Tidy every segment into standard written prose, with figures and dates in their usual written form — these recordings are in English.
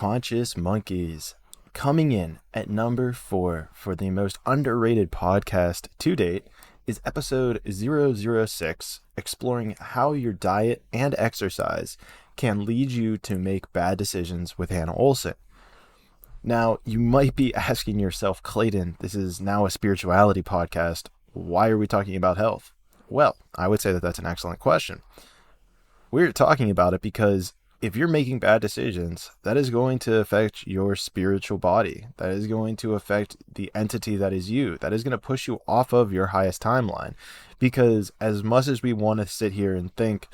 Unconscious Monkeys. Coming in at number 4 for the most underrated podcast to date is episode 006, exploring how your diet and exercise can lead you to make bad decisions with Hannah Olsson. Now, you might be asking yourself, Clayton, this is now a spirituality podcast. Why are we talking about health? Well, I would say that that's an excellent question. We're talking about it because if you're making bad decisions, that is going to affect your spiritual body. That is going to affect the entity that is you. That is going to push you off of your highest timeline. Because as much as we want to sit here and think,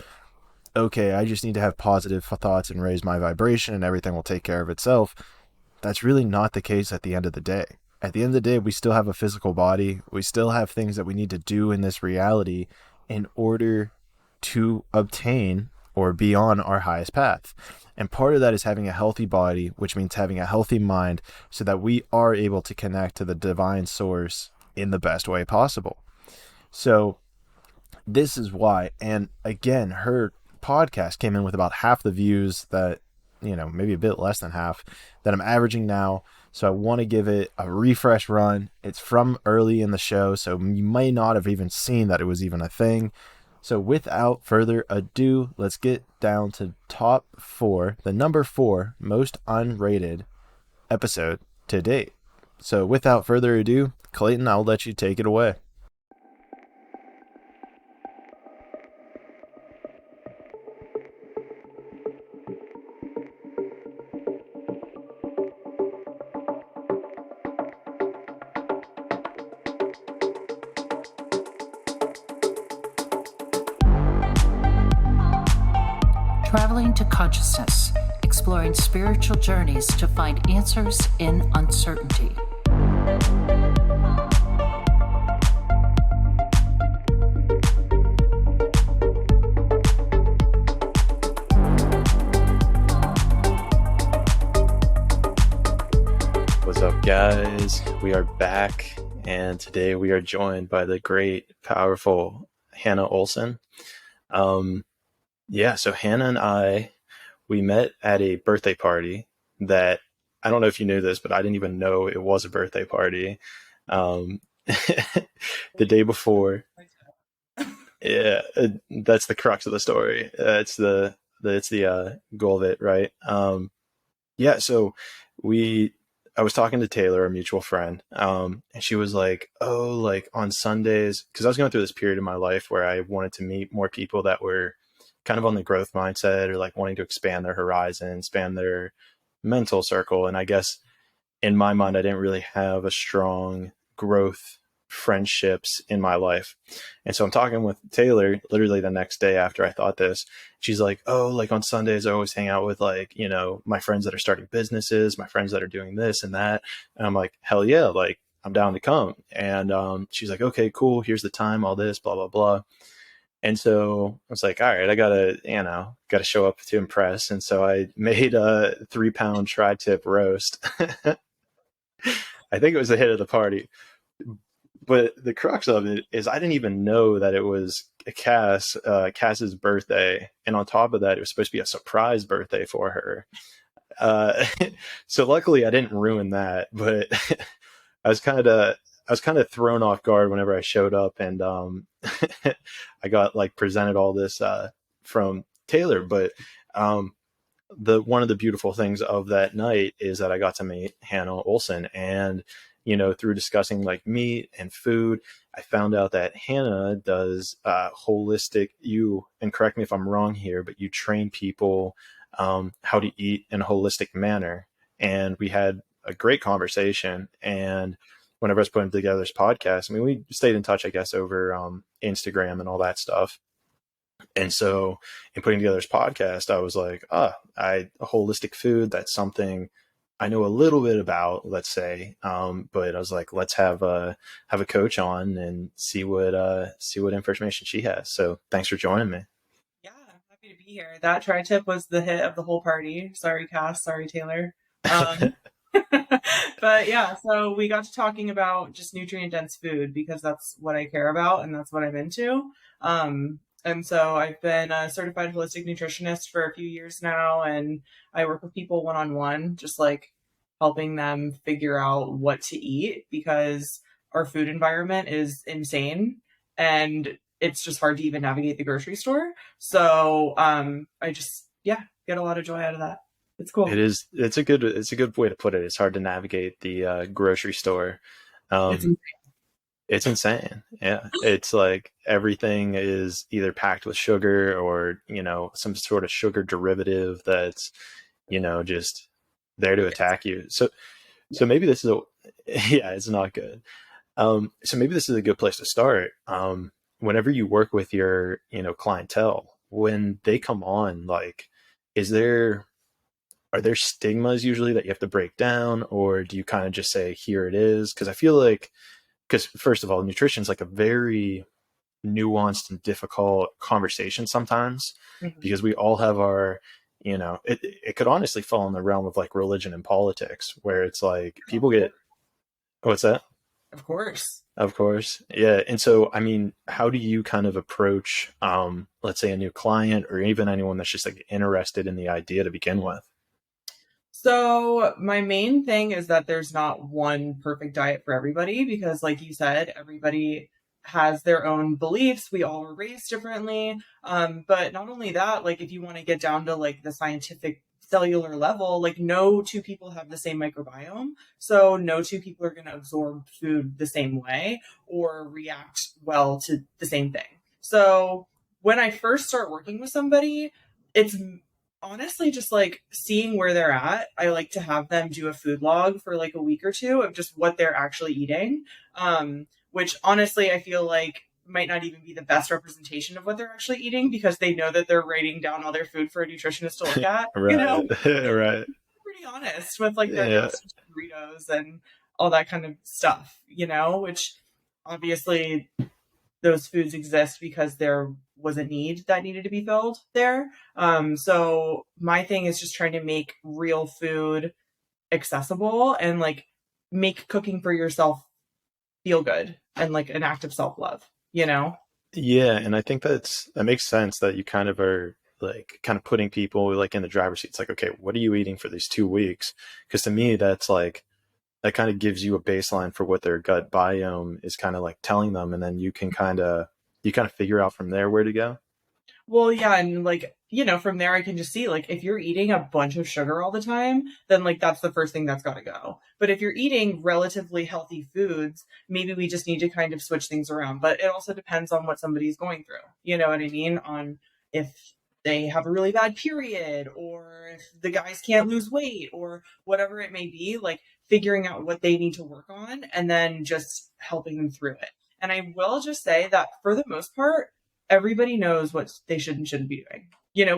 okay, I just need to have positive thoughts and raise my vibration and everything will take care of itself, that's really not the case at the end of the day. At the end of the day, we still have a physical body. We still have things that we need to do in this reality in order to obtain or be on our highest path. And part of that is having a healthy body, which means having a healthy mind so that we are able to connect to the divine source in the best way possible. So this is why, and again, her podcast came in with about half the views that, maybe a bit less than half that I'm averaging now. So I want to give it a refresh run. It's from early in the show, so you may not have even seen that it was even a thing. So without further ado, let's get down to top 4, the number 4 most unrated episode to date. So without further ado, Clayton, I'll let you take it away. Traveling to consciousness, exploring spiritual journeys to find answers in uncertainty. What's up, guys? We are back, and today we are joined by the great, powerful Hannah Olsson. So Hannah and I, we met at a birthday party that, I don't know if you knew this, but I didn't even know it was a birthday party. The day before. Yeah, that's the crux of the story. It's the goal of it, right? So I was talking to Taylor, a mutual friend, and she was like, oh, like on Sundays, because I was going through this period in my life where I wanted to meet more people that were kind of on the growth mindset or like wanting to expand their horizon, expand their mental circle. And I guess in my mind, I didn't really have a strong growth friendships in my life. And so I'm talking with Taylor literally the next day after I thought this. She's like, oh, like on Sundays, I always hang out with like, my friends that are starting businesses, my friends that are doing this and that. And I'm like, hell yeah, like I'm down to come. And she's like, okay, cool. Here's the time, all this, blah, blah, blah. And so I was like, all right, I gotta show up to impress. And so I made a 3-pound tri-tip roast. I think it was the hit of the party. But the crux of it is I didn't even know that it was Cass's birthday. And on top of that, it was supposed to be a surprise birthday for her. So luckily I didn't ruin that, but I was kind of thrown off guard whenever I showed up, and I got like presented all this from Taylor. But one of the beautiful things of that night is that I got to meet Hannah Olsson, and through discussing like meat and food, I found out that Hannah does holistic. And correct me if I'm wrong here, but you train people how to eat in a holistic manner. And we had a great conversation, and whenever I was putting together this podcast, I mean, we stayed in touch, I guess, over Instagram and all that stuff. And so in putting together this podcast, I was like, holistic food, that's something I know a little bit about, let's say. But I was like, let's have a coach on and see what information she has. So thanks for joining me. Yeah, I'm happy to be here. That tri-tip was the hit of the whole party. Sorry, Cass. Sorry, Taylor. But yeah, so we got to talking about just nutrient dense food because that's what I care about and that's what I'm into. And so I've been a certified holistic nutritionist for a few years now, and I work with people one on one, just like helping them figure out what to eat because our food environment is insane and it's just hard to even navigate the grocery store. So I just, yeah, get a lot of joy out of that. It's It cool. is. It's a good way to put it. It's hard to navigate the grocery store. It's Um, it's insane. Yeah, it's like everything is either packed with sugar or some sort of sugar derivative that's just there to attack you. So maybe this is a yeah, it's not good. So maybe this is a good place to start. Whenever you work with your clientele, when they come on, like, is there are there stigmas usually that you have to break down, or do you kind of just say here it is? Because I feel like, because first of all, nutrition is like a very nuanced and difficult conversation sometimes, Mhm. because we all have our it could honestly fall in the realm of like religion and politics, where it's like people get what's that. Of course. Of course. Yeah. And so, I mean, how do you kind of approach, let's say a new client or even anyone that's just like interested in the idea to begin with? So, my main thing is that there's not one perfect diet for everybody because, like you said, everybody has their own beliefs. We all are raised differently. But not only that, like, if you want to get down to like the scientific cellular level, like, no two people have the same microbiome. So, no two people are going to absorb food the same way or react well to the same thing. So, when I first start working with somebody, it's honestly just like seeing where they're at. I like to have them do a food log for like a week or two of just what they're actually eating, which honestly I feel like might not even be the best representation of what they're actually eating because they know that they're writing down all their food for a nutritionist to look at, you Right. know. Right. Pretty honest with like their Yeah. gas burritos and all that kind of stuff, which obviously those foods exist because there was a need that needed to be filled there. So my thing is just trying to make real food accessible and like make cooking for yourself feel good and like an act of self love. Yeah. And I think that makes sense that you kind of are like kind of putting people like in the driver's seat. It's like, okay, what are you eating for these 2 weeks? Because to me, that's like, that kind of gives you a baseline for what their gut biome is kind of like telling them. And then you kind of figure out from there where to go. Well, yeah, and like, from there I can just see like if you're eating a bunch of sugar all the time, then like that's the first thing that's got to go. But if you're eating relatively healthy foods, maybe we just need to kind of switch things around. But it also depends on what somebody's going through. You know what I mean? On if they have a really bad period or if the guys can't lose weight or whatever it may be, like figuring out what they need to work on and then just helping them through it. And I will just say that for the most part, everybody knows what they should and shouldn't be doing.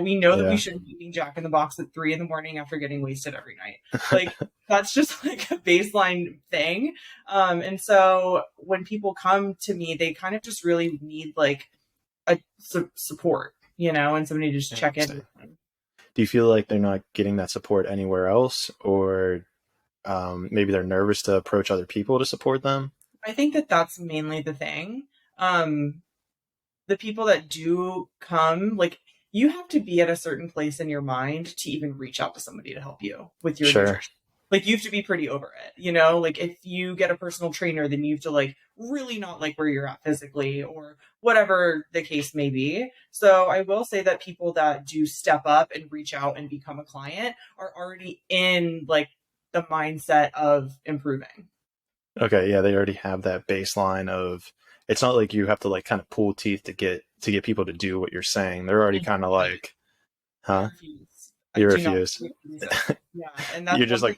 We know that we Yeah. shouldn't be eating Jack in the Box at 3 a.m. after getting wasted every night. Like that's just like a baseline thing. And so when people come to me, they kind of just really need like a support, and somebody to just check in Interesting. with them. Do you feel like they're not getting that support anywhere else, or maybe they're nervous to approach other people to support them? I think that that's mainly the thing. Um, the people that do come, like you have to be at a certain place in your mind to even reach out to somebody to help you with your Sure. nutrition. Like you have to be pretty over it, like if you get a personal trainer, then you have to like really not like where you're at physically or whatever the case may be. So I will say that people that do step up and reach out and become a client are already in like the mindset of improving. Okay, yeah, they already have that baseline of, it's not like you have to like kind of pull teeth to get people to do what you're saying. They're already kind of like, I huh? refuse. I You do not refuse. refuse it. Yeah, and that's You're one just thing.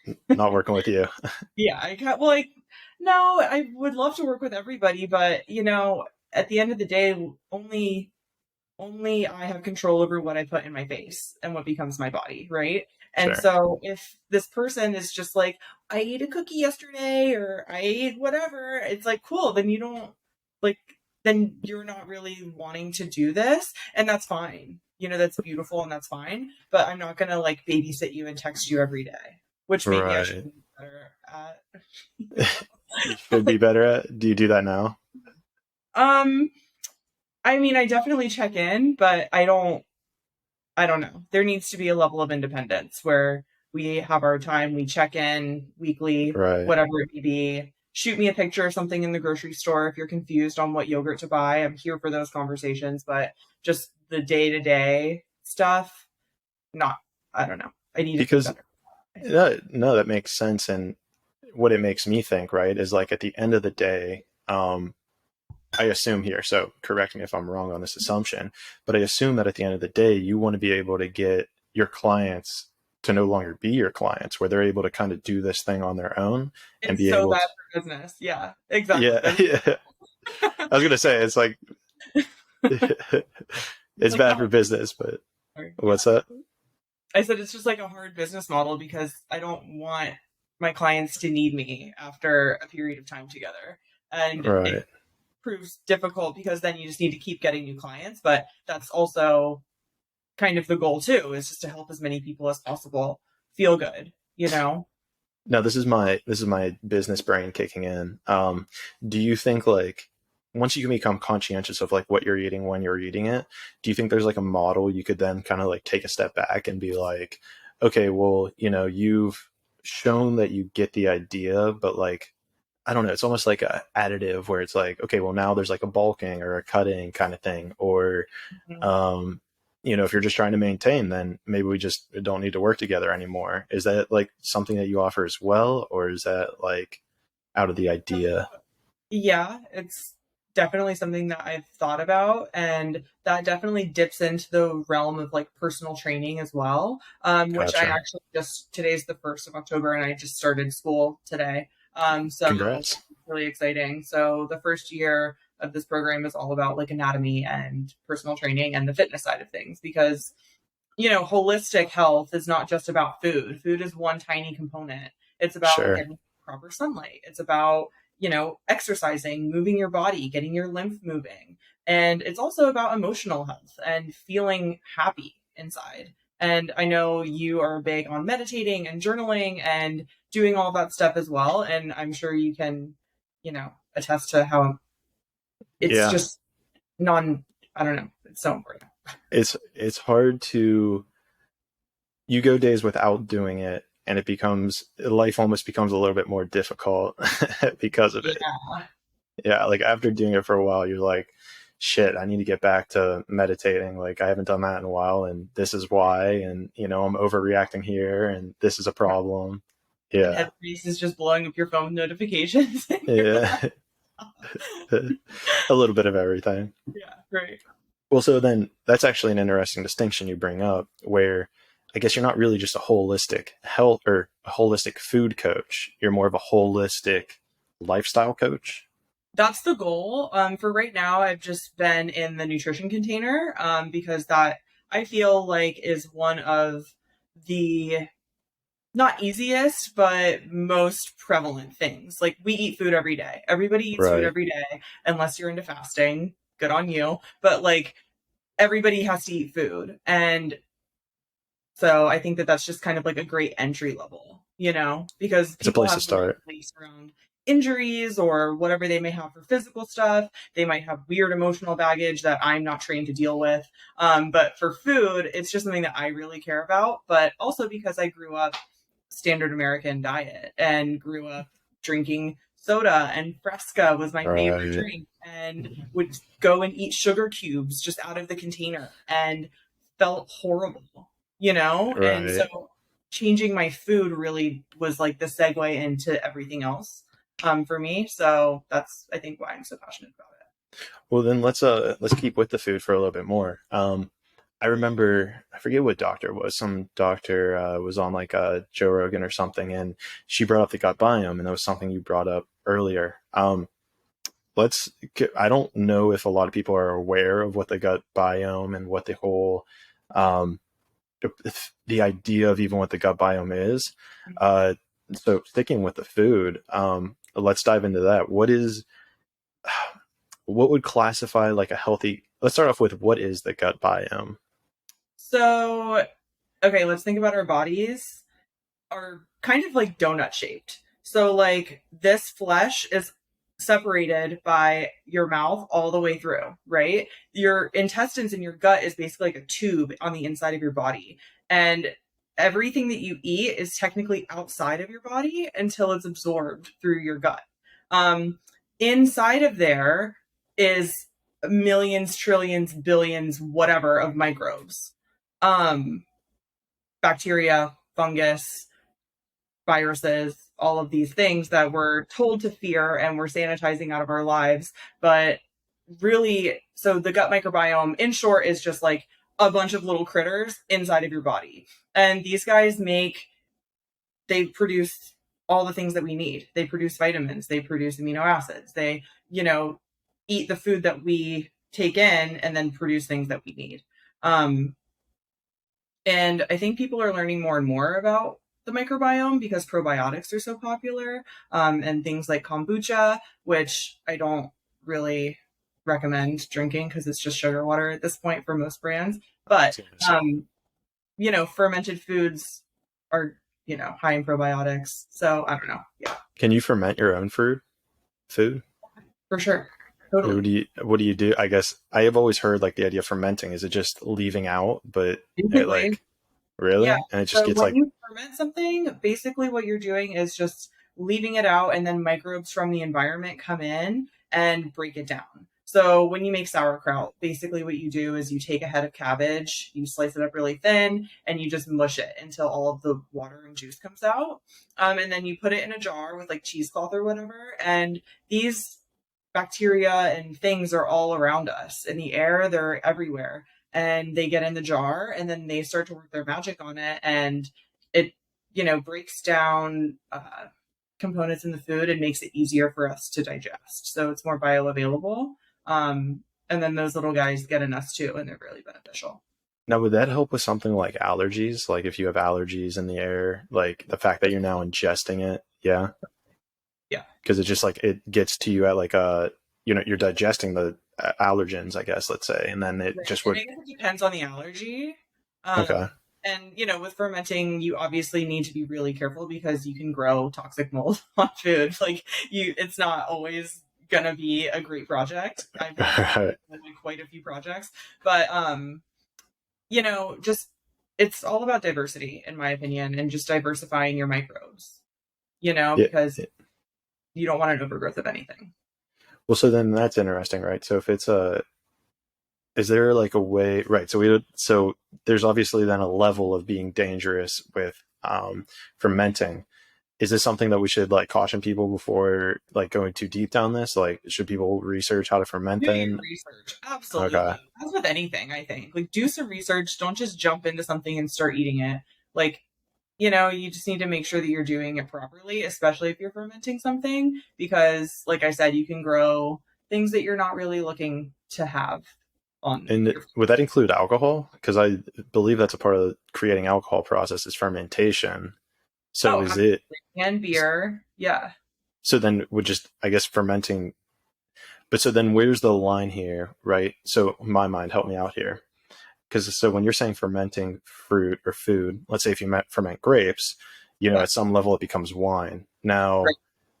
like not working with you. Yeah, I got well, like no, I would love to work with everybody, but at the end of the day, only I have control over what I put in my face and what becomes my body, right? And Sure. so if this person is just like, I ate a cookie yesterday or I ate whatever, it's like, cool, then you don't like then you're not really wanting to do this, and that's fine. That's beautiful and that's fine, but I'm not gonna like babysit you and text you every day, which maybe I should Right. be better at. You should be better at. Do you do that now? Um, I mean, I definitely check in, but I don't know. There needs to be a level of independence where we have our time, we check in weekly, Right. whatever it may be. Shoot me a picture of something in the grocery store if you're confused on what yogurt to buy. I'm here for those conversations, but just the day to day stuff, not, I don't know. I need to be Because better. no, that makes sense. And what it makes me think, right, is like at the end of the day, I assume here, so correct me if I'm wrong on this assumption, but I assume that at the end of the day, you want to be able to get your clients to no longer be your clients, where they're able to kind of do this thing on their own and It's be so able bad to, for business. Yeah, exactly. yeah, yeah. I was gonna say it's like It's it's like bad for business, but yeah. what's that? I said it's just like a hard business model because I don't want my clients to need me after a period of time together. And it Right. proves difficult because then you just need to keep getting new clients. But that's also kind of the goal too, is just to help as many people as possible feel good, you know? Now this is my business brain kicking in. Do you think like once you can become conscientious of like what you're eating when you're eating it, do you think there's like a model you could then kind of like take a step back and be like, okay, well, you've shown that you get the idea, but like I don't know, it's almost like a additive where it's like, okay, well now there's like a bulking or a cutting kind of thing, or Mhm. um, if you're just trying to maintain, then maybe we just don't need to work together anymore. Is that like something that you offer as well, or is that like out of the idea? Yeah, it's definitely something that I've thought about, and that definitely dips into the realm of like personal training as well. Which I Gotcha. actually just today's the 1st of October, and I just started school today. So Congrats. it's really exciting. So the first year of this program is all about like anatomy and personal training and the fitness side of things because holistic health is not just about food. Food is one tiny component. It's about Sure. getting proper sunlight. It's about, exercising, moving your body, getting your lymph moving. And it's also about emotional health and feeling happy inside. And I know you are big on meditating and journaling and doing all that stuff as well. And I'm sure you can, attest to how it's Yeah. just I don't know, it's so important. It's hard to you go days without doing it and it becomes life almost becomes a little bit more difficult because of it. Yeah. Yeah, like after doing it for a while, you're like, shit, I need to get back to meditating. Like I haven't done that in a while, and this is why. And I'm overreacting here, and this is a problem. And Yeah, Headspace is just blowing up your phone notifications. And you're like, yeah, a little bit of everything. yeah, right. Well, so then that's actually an interesting distinction you bring up, where I guess you're not really just a holistic health or a holistic food coach. You're more of a holistic lifestyle coach. That's the goal. For right now, I've just been in the nutrition container because that I feel like is one of the not easiest, but most prevalent things. Like we eat food every day. Everybody eats food Right. every day, unless you're into fasting. Good on you. But like everybody has to eat food. And so I think that that's just kind of like a great entry level, because It's a people place to have weird start. beliefs around injuries or whatever they may have for physical stuff. They might have weird emotional baggage that I'm not trained to deal with. But for food, it's just something that I really care about. But also because I grew up standard American diet and grew up drinking soda, and Fresca was my favorite Right. drink, and would go and eat sugar cubes just out of the container and felt horrible, And Right. so changing my food really was like the segue into everything else for me. So that's, I think, why I'm so passionate about it. Well, then let's keep with the food for a little bit more. I remember I forget what doctor it was. Some doctor was on like Joe Rogan or something, and she brought up the gut biome, and that was something you brought up earlier. Let's. I don't know if a lot of people are aware of what the gut biome and what the whole um, the idea of even what the gut biome is. Uh, so sticking with the food, let's dive into that. What would classify like a healthy? Let's start off with what is the gut biome? So, okay, let's think about our bodies are kind of like donut shaped. So, like, this flesh is separated by your mouth all the way through, right? Your intestines and your gut is basically like a tube on the inside of your body. And everything that you eat is technically outside of your body until it's absorbed through your gut. Um, Inside of there is millions, trillions, billions, whatever of microbes, um, bacteria, fungus, viruses, all of these things that we're told to fear and we're sanitizing out of our lives. But really, so the gut microbiome, in short, is just like a bunch of little critters inside of your body. And these guys they produce all the things that we need. They produce vitamins, they produce amino acids, they, eat the food that we take in and then produce things that we need. Um, and I think people are learning more and more about the microbiome because probiotics are so popular, and things like kombucha, which I don't really recommend drinking because it's just sugar water at this point for most brands. But, fermented foods are, high in probiotics. So I don't know. Yeah, Can you ferment your own food? for sure. Totally. What do you do? I guess I have always heard like the idea of fermenting. Is it just leaving out, but it Basically, like really? yeah. And it just So gets when like, you ferment something, basically what you're doing is just leaving it out, and then microbes from the environment come in and break it down. So when you make sauerkraut, basically what you do is you take a head of cabbage, you slice it up really thin, and you just mush it until all of the water and juice comes out. And then you put it in a jar with like cheesecloth or whatever. And these bacteria and things are all around us in the air, they're everywhere, and they get in the jar and then they start to work their magic on it, and it breaks down components in the food and makes it easier for us to digest, so it's more bioavailable. And then those little guys get in us too, and they're really beneficial. now would that help with something like allergies? Like if you have allergies in the air, like the fact that you're now ingesting it, yeah, Yeah. because it just like it gets to you at like you're digesting the allergens, I guess, let's say, and then it Right. just And would. I guess it depends on the allergy. Okay. And with fermenting, you obviously need to be really careful because you can grow toxic mold on food. Like it's not always gonna be a great project. I've been Right. in like quite a few projects, but just it's all about diversity, in my opinion, and just diversifying your microbes. Yeah. Because you don't want an overgrowth of anything. Well, so then that's interesting, right? So if it's is there like a way, right? So there's obviously then a level of being dangerous with fermenting. Is this something that we should like caution people before like going too deep down this? Like, should people research how to ferment Do your then? research. Okay. Absolutely. As with anything, I think. Like, do some research. Don't just jump into something and start eating it. Like, you just need to make sure that you're doing it properly, especially if you're fermenting something, because, like I said, you can grow things that you're not really looking to have on And your. would that include alcohol? Because I believe that's a part of the creating alcohol process is fermentation. So Oh, is absolutely. it, And beer. Yeah. so then would just, I guess, fermenting, but so then where's the line here, right? So in my mind, help me out here. Because so when you're saying fermenting fruit or food, let's say if you ferment grapes, Yeah. at some level it becomes wine. Right. Now,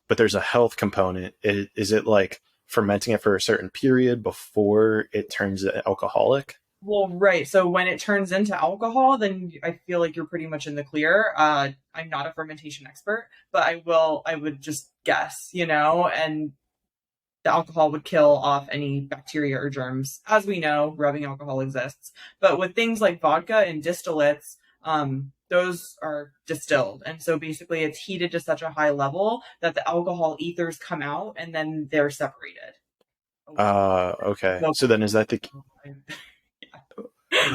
but there's a health component. Is it like fermenting it for a certain period before it turns alcoholic? Well, right. So when it turns into alcohol, then I feel like you're pretty much in the clear. I'm not a fermentation expert, but I would just guess, and the alcohol would kill off any bacteria or germs. As we know, rubbing alcohol exists. But with things like vodka and distillates, those are distilled. And so basically it's heated to such a high level that the alcohol ethers come out and then they're separated. Okay. So then is that the,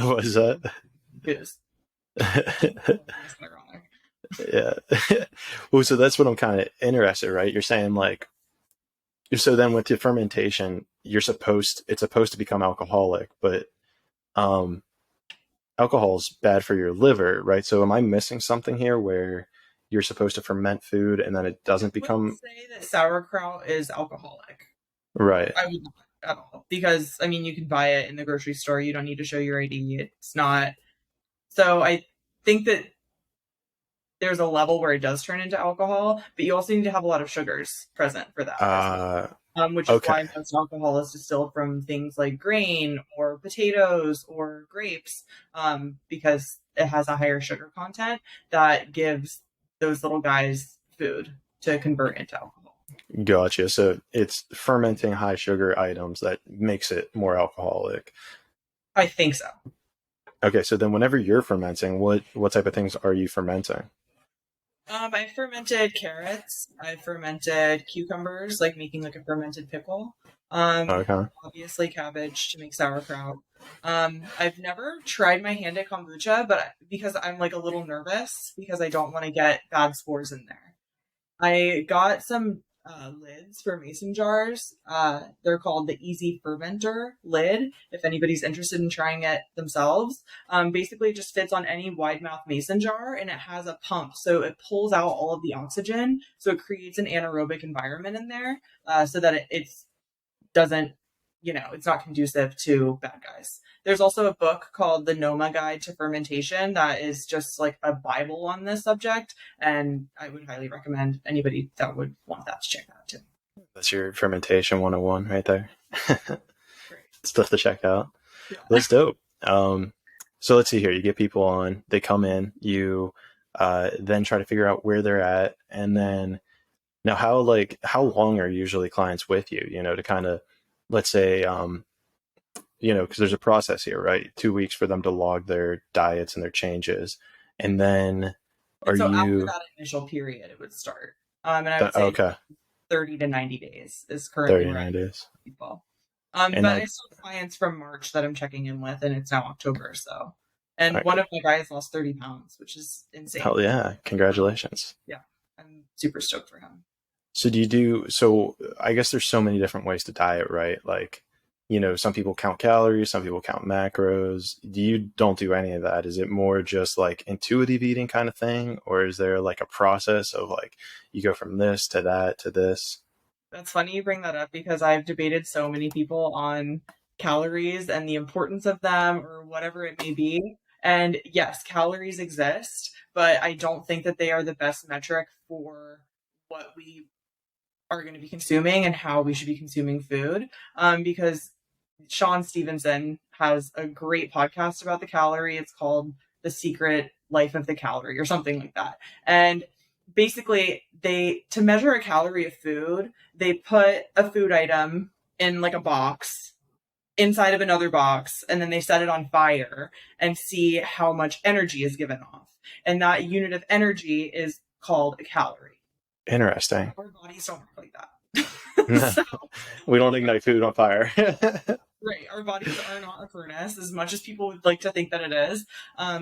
what is that? Booze. Yeah. Well, so that's what I'm kind of interested, right? You're saying like, so then with the fermentation, it's supposed to become alcoholic, but um, alcohol is bad for your liver, right? So am I missing something here where you're supposed to ferment food and then it doesn't I wouldn't become say that sauerkraut is alcoholic. right? I would not at all. Because, I mean, you can buy it in the grocery store. You don't need to show your ID. It's not. So I think that there's a level where it does turn into alcohol, but you also need to have a lot of sugars present for that. which is Okay. why most alcohol is distilled from things like grain or potatoes or grapes, because it has a higher sugar content that gives those little guys food to convert into alcohol. Gotcha. So it's fermenting high sugar items that makes it more alcoholic. I think so. Okay, so then whenever you're fermenting, what type of things are you fermenting? I fermented carrots. I fermented cucumbers, like making like a fermented pickle. Um, Okay. Obviously cabbage to make sauerkraut. I've never tried my hand at kombucha, but because I'm like a little nervous because I don't want to get bad spores in there. I got some lids for mason jars. They're called the Easy Fermenter lid. If anybody's interested in trying it themselves, basically it just fits on any wide mouth mason jar, and it has a pump, so it pulls out all of the oxygen. So it creates an anaerobic environment in there, so that it doesn't, it's not conducive to bad guys. There's also a book called The Noma Guide to Fermentation that is just like a Bible on this subject. And I would highly recommend anybody that would want that to check that out too. That's your fermentation 101 right there. Great. Stuff to check out. Yeah. That's dope. So let's see here. You get people on, they come in, you then try to figure out where they're at. And then now how long are usually clients with you, to kind of, let's say, because there's a process here, right? 2 weeks for them to log their diets and their changes. And then And are so after you, that initial period, it would start. And I would say okay, 30 to 90 days is currently where I 39 days. people. And But I that, still have clients from March that I'm checking in with, and it's now October. So, and all one right, of my guys lost 30 pounds, which is insane. hell yeah, congratulations. Yeah, I'm super stoked for him. So so I guess there's so many different ways to diet, right? Like, some people count calories, some people count macros. You don't do any of that. Is it more just like intuitive eating kind of thing? Or is there like a process of like, you go from this to that to this? That's funny you bring that up because I've debated so many people on calories and the importance of them or whatever it may be. And yes, calories exist, but I don't think that they are the best metric for what we are going to be consuming and how we should be consuming food. Because Sean Stevenson has a great podcast about the calorie. It's called The Secret Life of the Calorie or something like that. And basically to measure a calorie of food, they put a food item in like a box inside of another box, and then they set it on fire and see how much energy is given off. And that unit of energy is called a calorie. Interesting. Our bodies don't work like that. So, We don't ignite food on fire. right, our bodies are not a furnace as much as people would like to think that it is.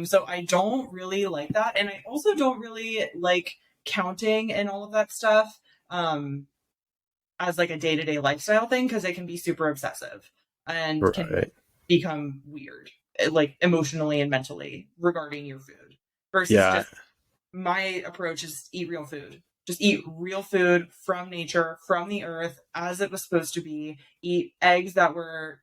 So I don't really like that, and I also don't really like counting and all of that stuff as like a day-to-day lifestyle thing because it can be super obsessive and can Right. become weird, like emotionally and mentally regarding your food. Versus Yeah. just my approach is eat real food. Just eat real food from nature, from the earth, as it was supposed to be. Eat eggs that were,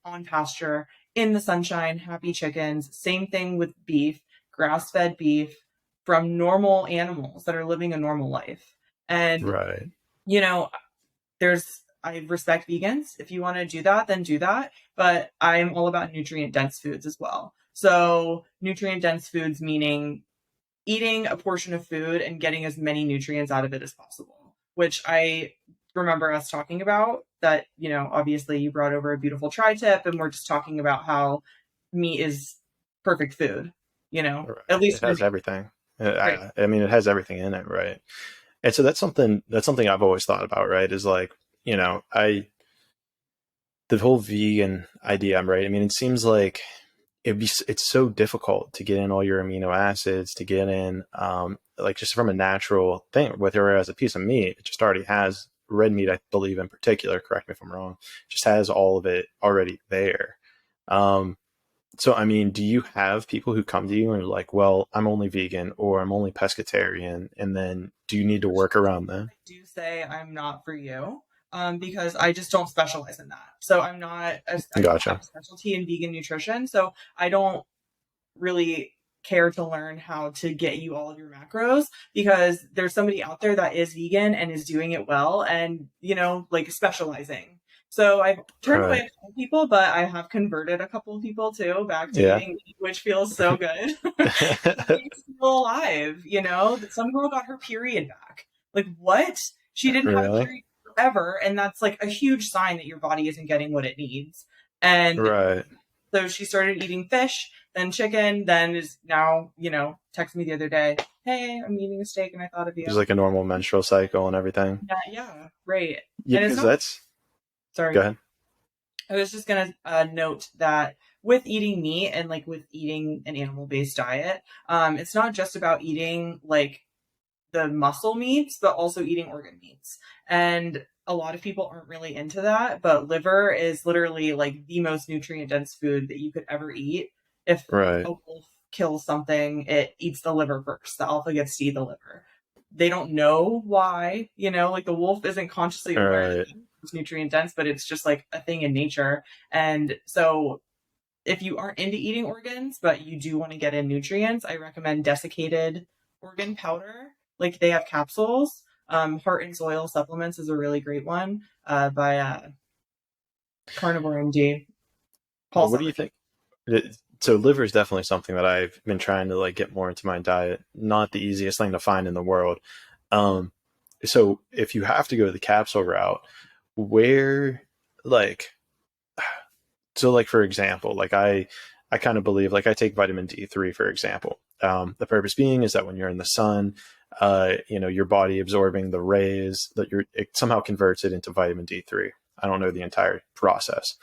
on pasture, in the sunshine, happy chickens. Same thing with beef, grass-fed beef from normal animals that are living a normal life. And, Right. I respect vegans. If you want to do that, then do that. But I'm all about nutrient-dense foods as well. So nutrient-dense foods meaning eating a portion of food and getting as many nutrients out of it as possible, which I remember us talking about that, obviously you brought over a beautiful tri-tip and we're just talking about how meat is perfect food, Right. at least It for has me. everything. Right. I mean, it has everything in it, right? And so that's something I've always thought about, right? Is like, I the whole vegan idea, I'm right. I mean, it seems like it's so difficult to get in all your amino acids, to get in like just from a natural thing, whereas a piece of meat, it just already has red meat, I believe in particular, correct me if I'm wrong, just has all of it already there. Um, so, I mean, do you have people who come to you and are like, well, I'm only vegan or I'm only pescatarian? And then do you need to work around them? I do say I'm not for you because I just don't specialize in that. So I don't have Gotcha. a specialty in vegan nutrition. So I don't really care to learn how to get you all of your macros, because there's somebody out there that is vegan and is doing it well and, like specializing. So I've turned away Right. a couple people, but I have converted a couple of people too back to Yeah. eating meat, which feels so good. Being still alive, some girl got her period back. Like, what? She didn't have a Really? period forever, and that's like a huge sign that your body isn't getting what it needs. And Right. so she started eating fish, then chicken, then is now, texted me the other day, hey, I'm eating a steak and I thought of Just you. like a normal menstrual cycle and everything. Yeah, right. Yeah, And it's because not, that's. Go sorry, ahead. I was just going to note that with eating meat and like with eating an animal based diet, it's not just about eating like the muscle meats, but also eating organ meats. And a lot of people aren't really into that, but liver is literally like the most nutrient dense food that you could ever eat. If Right. a wolf kills something, it eats the liver first. The alpha gets to eat the liver. They don't know why, like the wolf isn't consciously aware that Right. it's nutrient dense, but it's just like a thing in nature. And so if you aren't into eating organs, but you do want to get in nutrients, I recommend desiccated organ powder. Like they have capsules. Heart and Soil Supplements is a really great one by Carnivore MD, Paul Well, what do you Summers. think? So liver is definitely something that I've been trying to like get more into my diet. Not the easiest thing to find in the world. Um, so if you have to go the capsule route, where like so like for example, like I kind of believe like I take vitamin D3 for example. The purpose being is that when you're in the sun, your body absorbing the rays that it somehow converts it into vitamin D3. I don't know the entire process.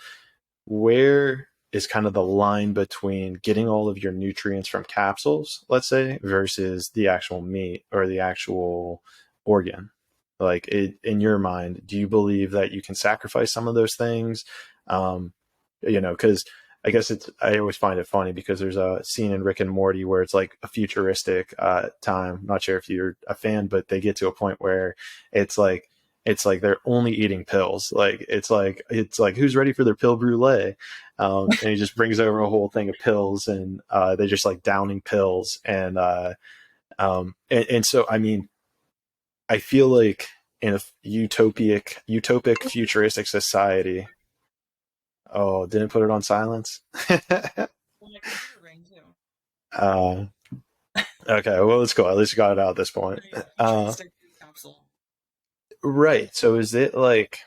Where is kind of the line between getting all of your nutrients from capsules, let's say, versus the actual meat or the actual organ? Like in your mind, do you believe that you can sacrifice some of those things? Um, because I guess I always find it funny because there's a scene in Rick and Morty where it's like a futuristic time. Not sure if you're a fan, but they get to a point where it's like they're only eating pills. Like it's like who's ready for their pill brulee? And he just brings over a whole thing of pills, and they just like downing pills, and so I mean, I feel like in a utopic futuristic society. Oh, didn't put it on silence. uh, okay, well, it's cool. At least you got it out at this point. Capsule. Right. So is it like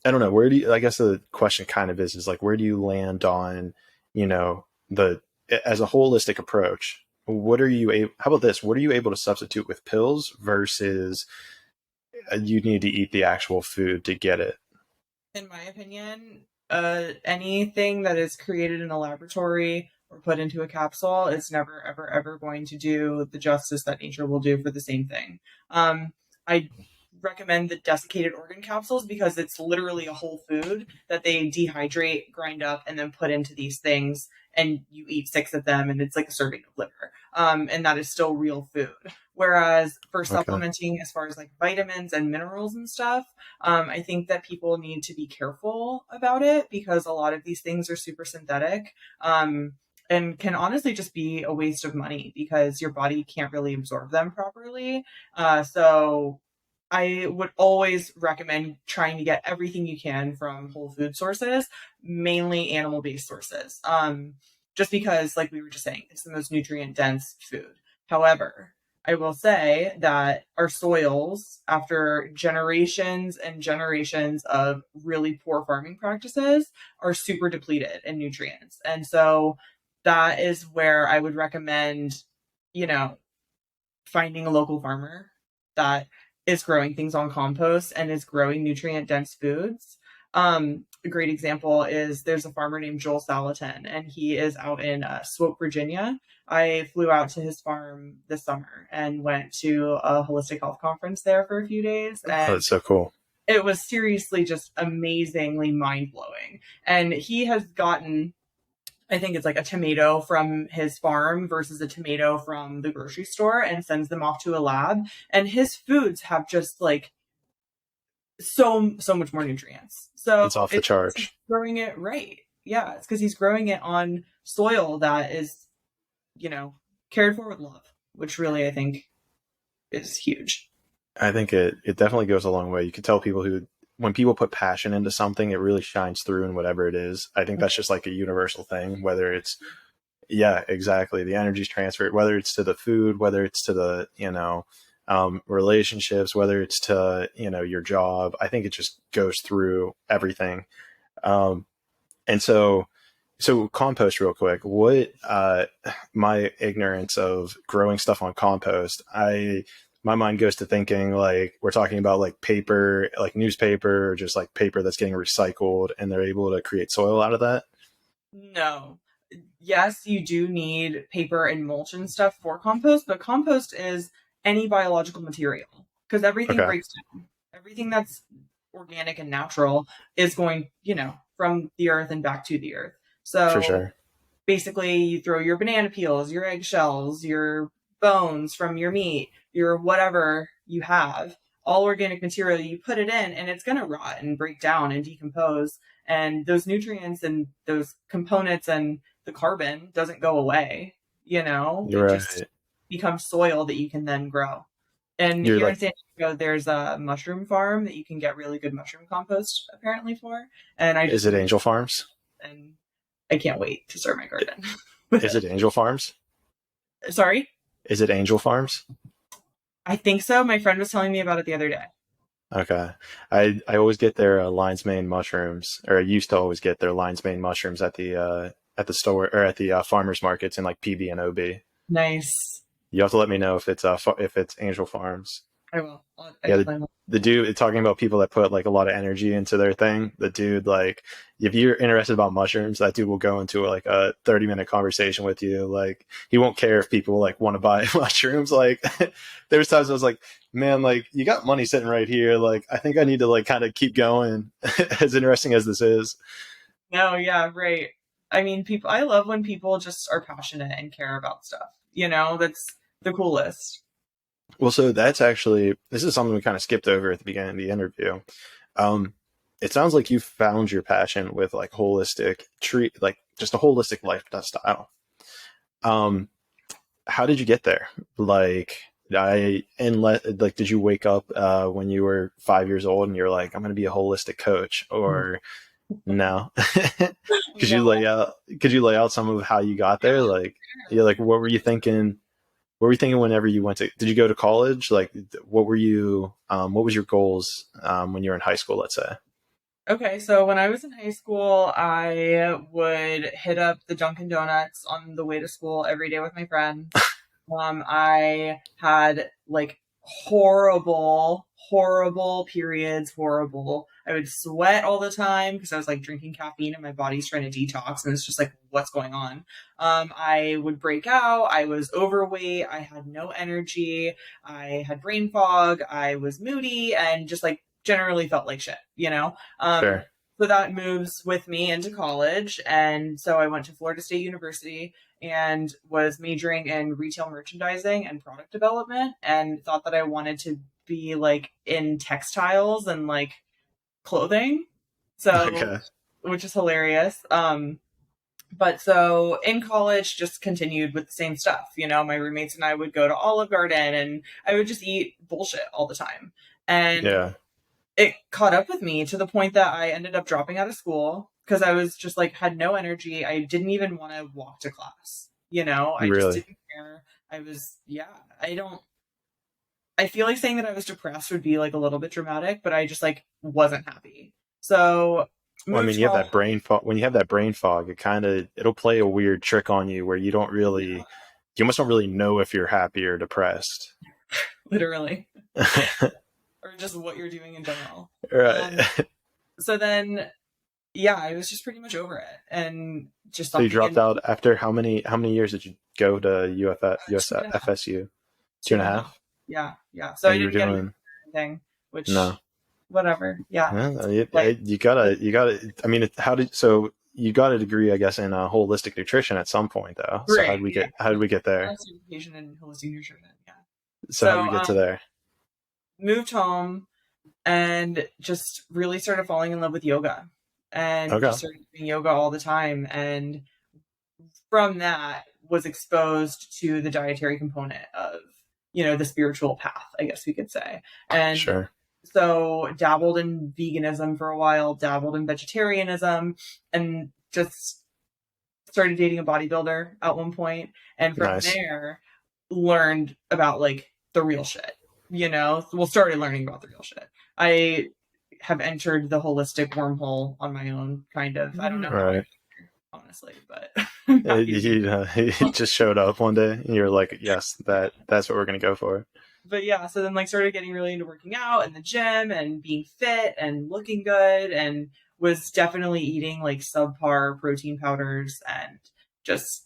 I don't know, where do you, I guess the question kind of is like, where do you land on, the, as a holistic approach, how about this? What are you able to substitute with pills versus you need to eat the actual food to get it? In my opinion, anything that is created in a laboratory or put into a capsule is never, ever, ever going to do the justice that nature will do for the same thing. I recommend the desiccated organ capsules because it's literally a whole food that they dehydrate, grind up, and then put into these things. And you eat 6 of them, and it's like a serving of liver. And that is still real food. Whereas for Okay. supplementing, as far as like vitamins and minerals and stuff, I think that people need to be careful about it because a lot of these things are super synthetic. And can honestly just be a waste of money because your body can't really absorb them properly. So I would always recommend trying to get everything you can from whole food sources, mainly animal based sources. Just because, like we were just saying, it's the most nutrient dense food. However, I will say that our soils, after generations and generations of really poor farming practices, are super depleted in nutrients. And so that is where I would recommend, you know, finding a local farmer that is growing things on compost and is growing nutrient dense foods. A great example is there's a farmer named Joel Salatin, and he is out in Swope, Virginia. I flew out to his farm this summer and went to a holistic health conference there for a few days. Oh, And that's so cool. it was seriously just amazingly mind blowing. And he has gotten, I think it's like a tomato from his farm versus a tomato from the grocery store and sends them off to a lab. And his foods have just like so much more nutrients. So It's off the it's charts. growing it right. Yeah, it's because he's growing it on soil that is cared for with love, which really I think is huge. I think it definitely goes a long way. You can tell people when people put passion into something, it really shines through in whatever it is. I think that's just like a universal thing, whether it's, yeah, exactly. The energy's transferred, whether it's to the food, whether it's to the, relationships, whether it's to, your job. I think it just goes through everything. Um, and so compost real quick, my ignorance of growing stuff on compost, my mind goes to thinking like we're talking about like paper, like newspaper, or just like paper that's getting recycled and they're able to create soil out of that. No. Yes, you do need paper and mulch and stuff for compost, but compost is any biological material because everything Okay. breaks down. Everything that's organic and natural is going, from the earth and back to the earth. For So sure. basically, you throw your banana peels, your eggshells, your bones from your meat, your whatever you have, all organic material, you put it in and it's going to rot and break down and decompose. And those nutrients and those components and the carbon doesn't go away. You're It just right. becomes soil that you can then grow. And You're here in like, San Diego, there's a mushroom farm that you can get really good mushroom compost apparently for. And I is just it moved Angel Farms? and I can't wait to start my garden. Is it Angel Farms? Sorry? Is it Angel Farms? I think so. My friend was telling me about it the other day. Okay. I always get their lion's mane mushrooms, or I used to always get their lion's mane mushrooms at the store or at the farmers markets in like PB and OB. Nice. You have to let me know if it's Angel Farms. I will. I Yeah, definitely will. the dude talking about people that put like a lot of energy into their thing. The dude, like, if you're interested about mushrooms, that dude will go into like a 30-minute conversation with you. Like, he won't care if people like want to buy mushrooms. Like, there was times I was like, man, like, you got money sitting right here. Like, I think I need to like kind of keep going. As interesting as this is. No, yeah, right. I mean, I love when people just are passionate and care about stuff. That's the coolest. Well, so this is something we kind of skipped over at the beginning of the interview. Um, it sounds like you found your passion with like like just a holistic lifestyle. Um, how did you get there? Like, did you wake up when you were 5 years old and you're like, I'm going to be a holistic coach, or no? No. Could you lay out some of how you got there? Like, yeah, like what were you thinking? What were you thinking whenever you did you go to college? Like, what was your goals, when you were in high school, let's say? Okay, so when I was in high school, I would hit up the Dunkin' Donuts on the way to school every day with my friends. I had like horrible, horrible periods, horrible. I would sweat all the time because I was like drinking caffeine and my body's trying to detox and it's just like, what's going on? I would break out. I was overweight. I had no energy. I had brain fog. I was moody and just like generally felt like shit. Sure. So that moves with me into college. And so I went to Florida State University and was majoring in retail merchandising and product development and thought that I wanted to be like in textiles and like clothing. So, Okay. which is hilarious. But so in college, just continued with the same stuff. My roommates and I would go to Olive Garden and I would just eat bullshit all the time. And Yeah. it caught up with me to the point that I ended up dropping out of school because I was just like, had no energy. I didn't even want to walk to class. I just Really. didn't care. I feel like saying that I was depressed would be like a little bit dramatic, but I just like wasn't happy. So Well, I mean, moved you have home. that brain fog. When you have that brain fog, it'll play a weird trick on you where you almost don't really know if you're happy or depressed. Literally, or just what you're doing in general. Right. Um, so then, yeah, I was just pretty much over it and just So you stopped being dropped in out after how many years did you go to two and a half, FSU? Two two and and a a half. half. Yeah, yeah. So I And you were didn't get doing anything, which no. whatever. Yeah, Yeah, like you gotta. I mean, so you got a degree, I guess, in holistic nutrition at some point, though. So great. Yeah, how did we get there? certification in holistic nutrition. Yeah. So how did So we get to there? moved home and just really started falling in love with yoga and Okay. just started doing yoga all the time. And from that, was exposed to the dietary component of, the spiritual path, I guess we could say. And Sure. so dabbled in veganism for a while, dabbled in vegetarianism, and just started dating a bodybuilder at one point. And from Nice. there, learned about like the real shit, started learning about the real shit. I have entered the holistic wormhole on my own, kind of. I don't know how I Right. got here, honestly, but You just showed up one day and you're like, yes, that's what we're going to go for. but yeah, so then like started getting really into working out and the gym and being fit and looking good, and was definitely eating like subpar protein powders and just,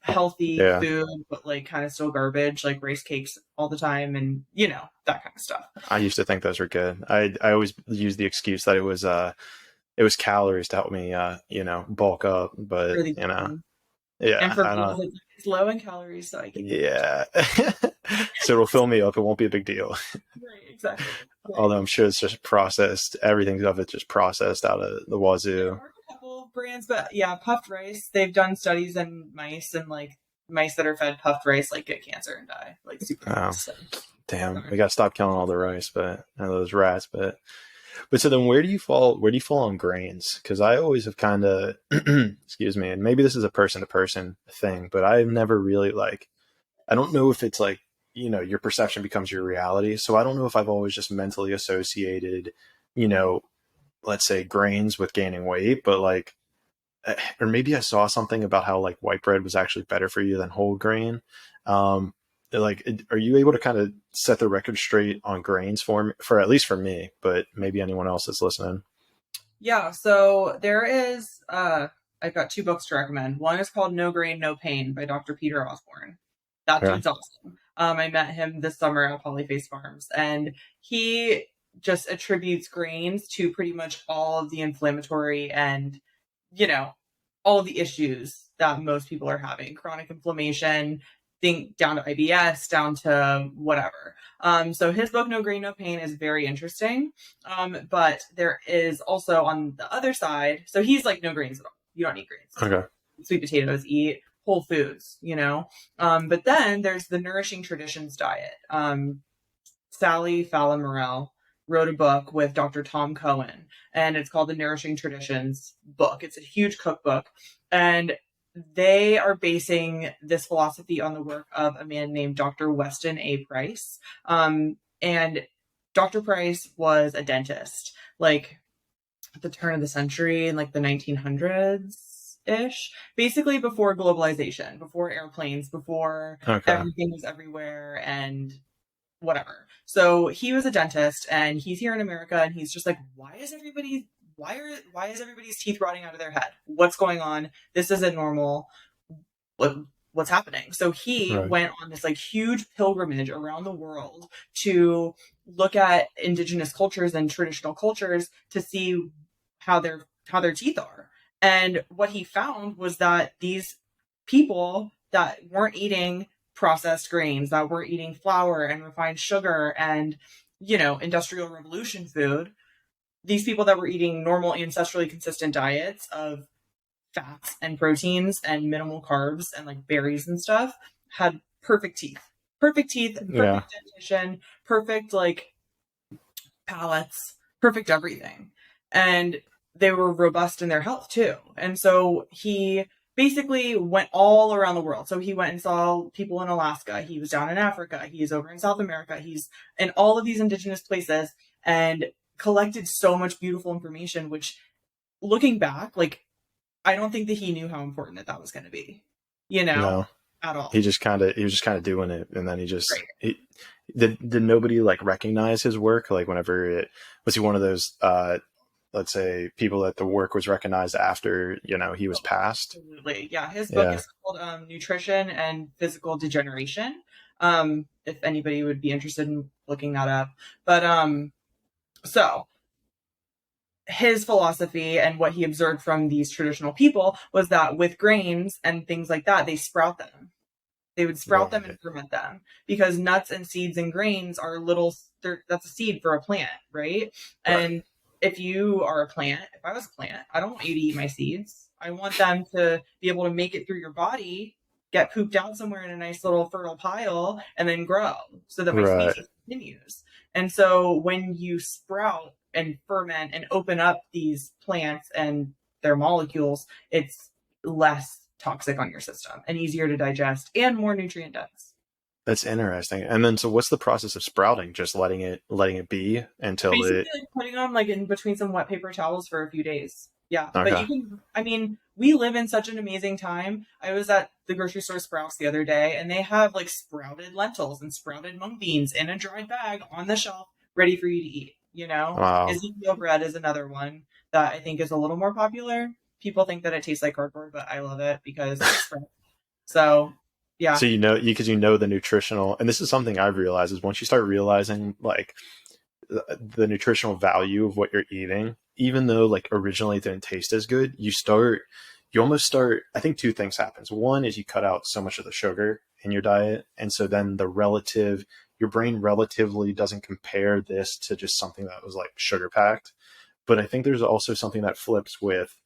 healthy Yeah. food, but like kind of still garbage, like rice cakes all the time and, that kind of stuff. I used to think those were good. I always used the excuse that it was calories to help me bulk up, but Really good. And yeah, for I me, don't. it's low in calories, so I can eat it. Yeah. So it'll fill me up. It won't be a big deal. Right, exactly. Right. Although I'm sure it's just processed. Everything of it's just processed out of the There wazoo. are a couple of brands, but yeah, puffed rice. They've done studies in mice, and like mice that are fed puffed rice like get cancer and die like super Oh, fast. So, damn. sorry. We gotta stop killing all the rice, but and those rats. But so then where do you fall? Where do you fall on grains? Because I always have kind of, excuse me, and maybe this is a person to person thing, but I've never really like. I don't know if it's like your perception becomes your reality. So I don't know if I've always just mentally associated, you know, let's say grains with gaining weight, but like, or maybe I saw something about how like white bread was actually better for you than whole grain. Um, like, are you able to kind of set the record straight on grains for at least for me, but maybe anyone else that's listening? Yeah, so there is I've got two books to recommend. One is called No Grain, No Pain by Dr. Peter Osborne. That Yeah. dude's awesome. I met him this summer at Polyface Farms, and he just attributes grains to pretty much all of the inflammatory and, you know, all of the issues that most people are having. Chronic inflammation, think down to IBS, down to whatever. So his book, No Grain, No Pain, is very interesting. But there is also on the other side, so he's like, no grains at all. You don't need grains. Okay. Sweet potatoes, eat whole foods, But then there's the Nourishing Traditions diet. Sally Fallon Morell wrote a book with Dr. Tom Cohen, and it's called the Nourishing Traditions book. It's a huge cookbook, and they are basing this philosophy on the work of a man named Dr. Weston A. Price. And Dr. Price was a dentist, like at the turn of the century in like the 1900s ish, basically before globalization, before airplanes, before Okay. everything was everywhere and whatever. So he was a dentist, and he's here in America, and he's just like, why is everybody's teeth rotting out of their head? What's going on? This isn't normal. What's happening? So he Right. went on this like huge pilgrimage around the world to look at indigenous cultures and traditional cultures to see how their teeth are. And what he found was that these people that weren't eating processed grains, that were eating flour and refined sugar and, industrial revolution food, these people that were eating normal ancestrally consistent diets of fats and proteins and minimal carbs and like berries and stuff had perfect teeth, Yeah. perfect dentition, perfect like palates, perfect everything. And they were robust in their health too. And so he basically went all around the world. So he went and saw people in Alaska. He was down in Africa. He's over in South America. He's in all of these indigenous places and collected so much beautiful information, which looking back, like, I don't think that he knew how important that was going to be, No. at all. He was just kind of doing it, and then Right. did nobody like recognize his work? Like whenever it was he one of those let's say people that the work was recognized after he was passed. Absolutely. Yeah. His book Yeah. is called Nutrition and Physical Degeneration. If anybody would be interested in looking that up. But so his philosophy and what he observed from these traditional people was that with grains and things like that, they sprout them. They would sprout them and ferment them, because nuts and seeds and grains are that's a seed for a plant, right? And if you are a plant, if I was a plant, I don't want you to eat my seeds. I want them to be able to make it through your body get pooped out somewhere in a nice little fertile pile and then grow so that my Right. species continues. And so when you sprout and ferment and open up these plants and their molecules, it's less toxic on your system and easier to digest and more nutrient dense. That's interesting. And then, so what's the process of sprouting? Just letting it be until Basically it. like putting them like in between some wet paper towels for a few days. Yeah, but Okay. you can, I mean, we live in such an amazing time. I was at the grocery store Sprouts the other day, and they have like sprouted lentils and sprouted mung beans in a dried bag on the shelf ready for you to eat. You know, Wow. Ezekiel bread is another one that I think is a little more popular. People think that it tastes like cardboard, but I love it because it's sprout. So yeah. So because you know the nutritional, and this is something I've realized is once you start realizing like the nutritional value of what you're eating, even though like originally it didn't taste as good, you almost start, I think two things happens. One is you cut out so much of the sugar in your diet. And so then your brain relatively doesn't compare this to just something that was like sugar packed. But I think there's also something that flips with,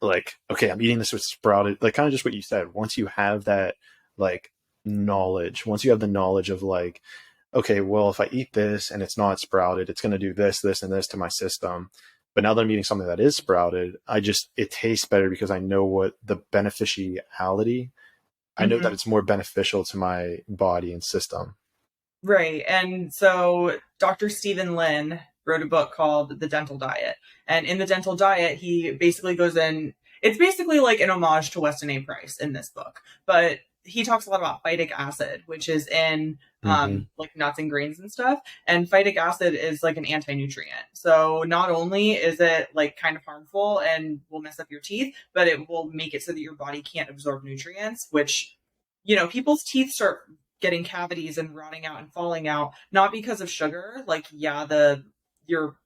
like, okay, I'm eating this with sprouted, like kind of just what you said. Once you have that like knowledge, once you have the knowledge of like, okay, well, if I eat this and it's not sprouted, it's going to do this, this, and this to my system. But now that I'm eating something that is sprouted, it tastes better because I know what the beneficiality, I know that Mhm. it's more beneficial to my body and system. Right. And so Dr. Stephen Lin wrote a book called The Dental Diet. And in the dental diet, he basically goes in, it's basically like an homage to Weston A. Price in this book. But he talks a lot about phytic acid, which is in Hmm. like nuts and grains and stuff. And phytic acid is like an anti-nutrient. So not only is it like kind of harmful and will mess up your teeth, but it will make it so that your body can't absorb nutrients, which, people's teeth start getting cavities and rotting out and falling out, not because of sugar. Like, yeah, your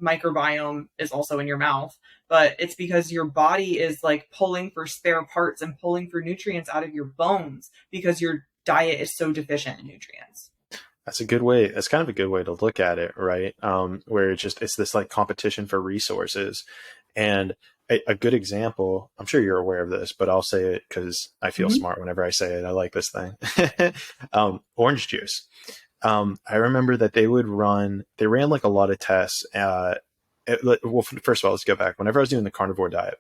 microbiome is also in your mouth, but it's because your body is like pulling for spare parts and pulling for nutrients out of your bones because your diet is so deficient in nutrients. That's a good way. That's kind of a good way to look at it, right? Where it's this like competition for resources. And a good example, I'm sure you're aware of this, but I'll say it because I feel Mm-hmm. smart whenever I say it. I like this thing. Orange juice. I remember that they ran like a lot of tests. Well, first of all, let's go back. Whenever I was doing the carnivore diet,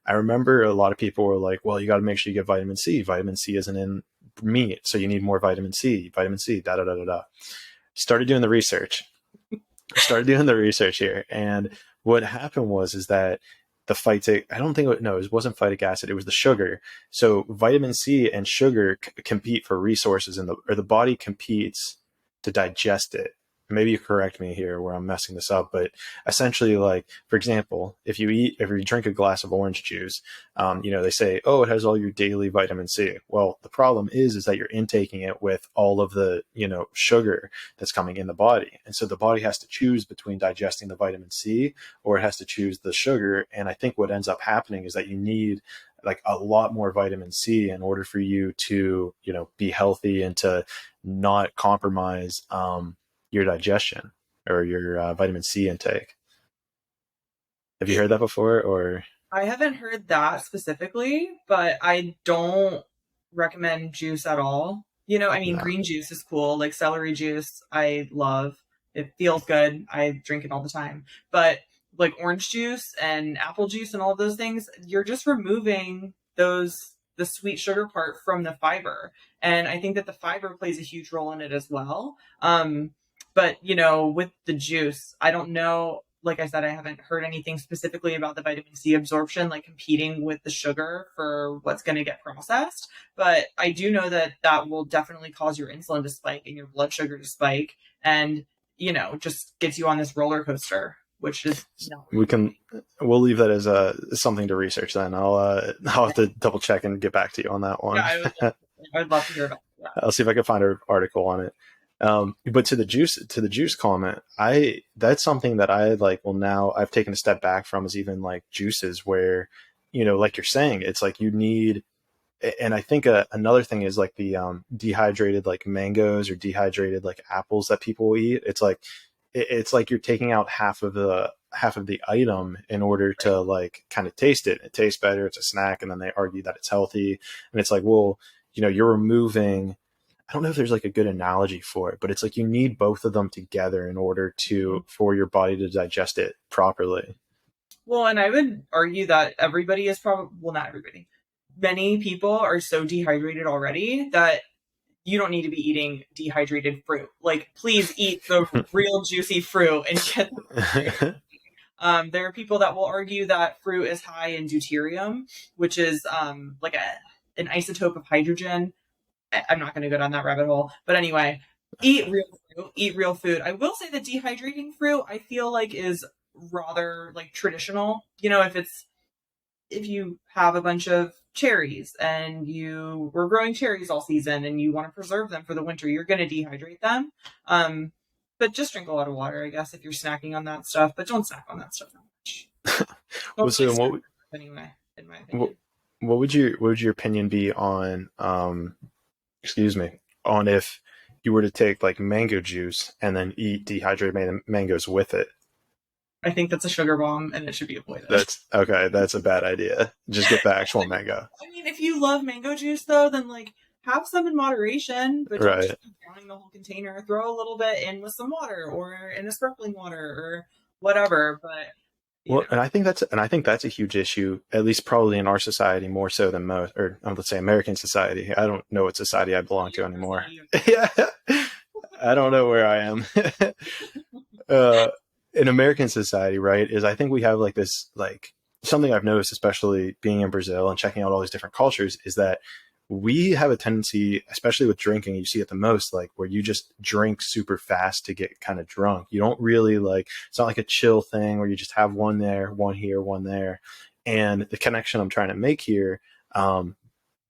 I remember a lot of people were like, well, you got to make sure you get vitamin C. Vitamin C isn't in meat, so you need more vitamin C, da da da da da. Started doing the research. Started doing the research here, and what happened is that the phytic, I don't think no, it wasn't phytic acid, it was the sugar. So vitamin C and sugar compete for resources the body competes to digest it. Maybe you correct me here where I'm messing this up, but essentially, like for example, if you drink a glass of orange juice, they say, oh, it has all your daily vitamin C. Well, the problem is that you're intaking it with all of the sugar that's coming in the body, and so the body has to choose between digesting the vitamin C or it has to choose the sugar. And I think what ends up happening is that you need like a lot more vitamin C in order for you to be healthy and to not compromise your digestion or your vitamin C intake. Have you heard that before? Or I haven't heard that specifically, but I don't recommend juice at all. I mean, no? green juice is cool. Like celery juice, I love. It feels good. I drink it all the time. But like orange juice and apple juice and all of those things, you're just removing the sweet sugar part from the fiber. And I think that the fiber plays a huge role in it as well. But with the juice, I don't know. Like I said, I haven't heard anything specifically about the vitamin C absorption, like competing with the sugar for what's going to get processed. But I do know that that will definitely cause your insulin to spike and your blood sugar to spike, and just gets you on this roller coaster, which is not we really can we'll leave that as something to research. Then I'll have to double check and get back to you on that yeah, one. I would love to hear about that. I'll see if I can find an article on it. But to the juice comment, that's something that I like. Well, now I've taken a step back from is even like juices where, like you're saying, it's like you need, and I think another thing is like the dehydrated like mangoes or dehydrated like apples that people eat. It's like you're taking out half of half of the item in order to like kind of taste it. It tastes better. It's a snack. And then they argue that it's healthy. And it's like, well, you're removing, I don't know if there's like a good analogy for it, but it's like you need both of them together in order for your body to digest it properly. Well, and I would argue that everybody is probably, well, not everybody. Many people are so dehydrated already that you don't need to be eating dehydrated fruit. Like, please eat the real juicy fruit and get the there are people that will argue that fruit is high in deuterium, which is like an isotope of hydrogen. I'm not going to go down that rabbit hole. But anyway, eat real fruit, eat real food. I will say that dehydrating fruit, I feel like, is rather like traditional. If you have a bunch of cherries and you were growing cherries all season and you want to preserve them for the winter, you're going to dehydrate them. But just drink a lot of water, I guess, if you're snacking on that stuff. But don't snack on that stuff that much. Well, so Anyway, in my opinion. What would your opinion be on on if you were to take like mango juice and then eat dehydrated mangoes with it? I think that's a sugar bomb and it should be avoided. That's okay. That's a bad idea. Just get the actual mango. I mean, if you love mango juice though, then like have some in moderation, but don't just keep drowning the whole container. Throw a little bit in with some water or in a sparkling water or whatever. But and I think that's a huge issue, at least probably in our society more so than most, or let's say American society. I don't know what society I belong to anymore. Yeah, I don't know where I am. In American society, right, is I think we have like this, like something I've noticed, especially being in Brazil and checking out all these different cultures, is that we have a tendency, especially with drinking, you see it the most, like where you just drink super fast to get kind of drunk. You don't really it's not like a chill thing where you just have one there, one here, one there. And the connection I'm trying to make here, what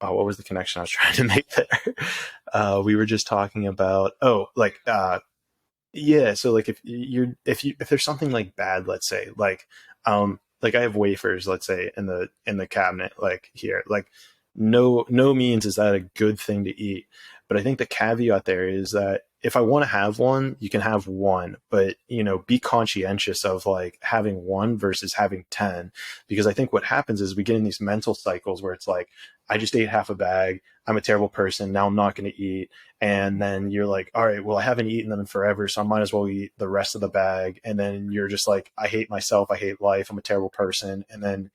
was the connection I was trying to make there? We were just talking about, yeah. So like if there's something like bad, let's say like I have wafers, let's say in the cabinet, like here, like no means is that a good thing to eat. But I think the caveat there is that if I want to have one, you can have one, but be conscientious of like having one versus having 10, because I think what happens is we get in these mental cycles where it's like, I just ate half a bag. I'm a terrible person. Now I'm not going to eat. And then you're like, all right, well, I haven't eaten them in forever, so I might as well eat the rest of the bag. And then you're just like, I hate myself. I hate life. I'm a terrible person. And then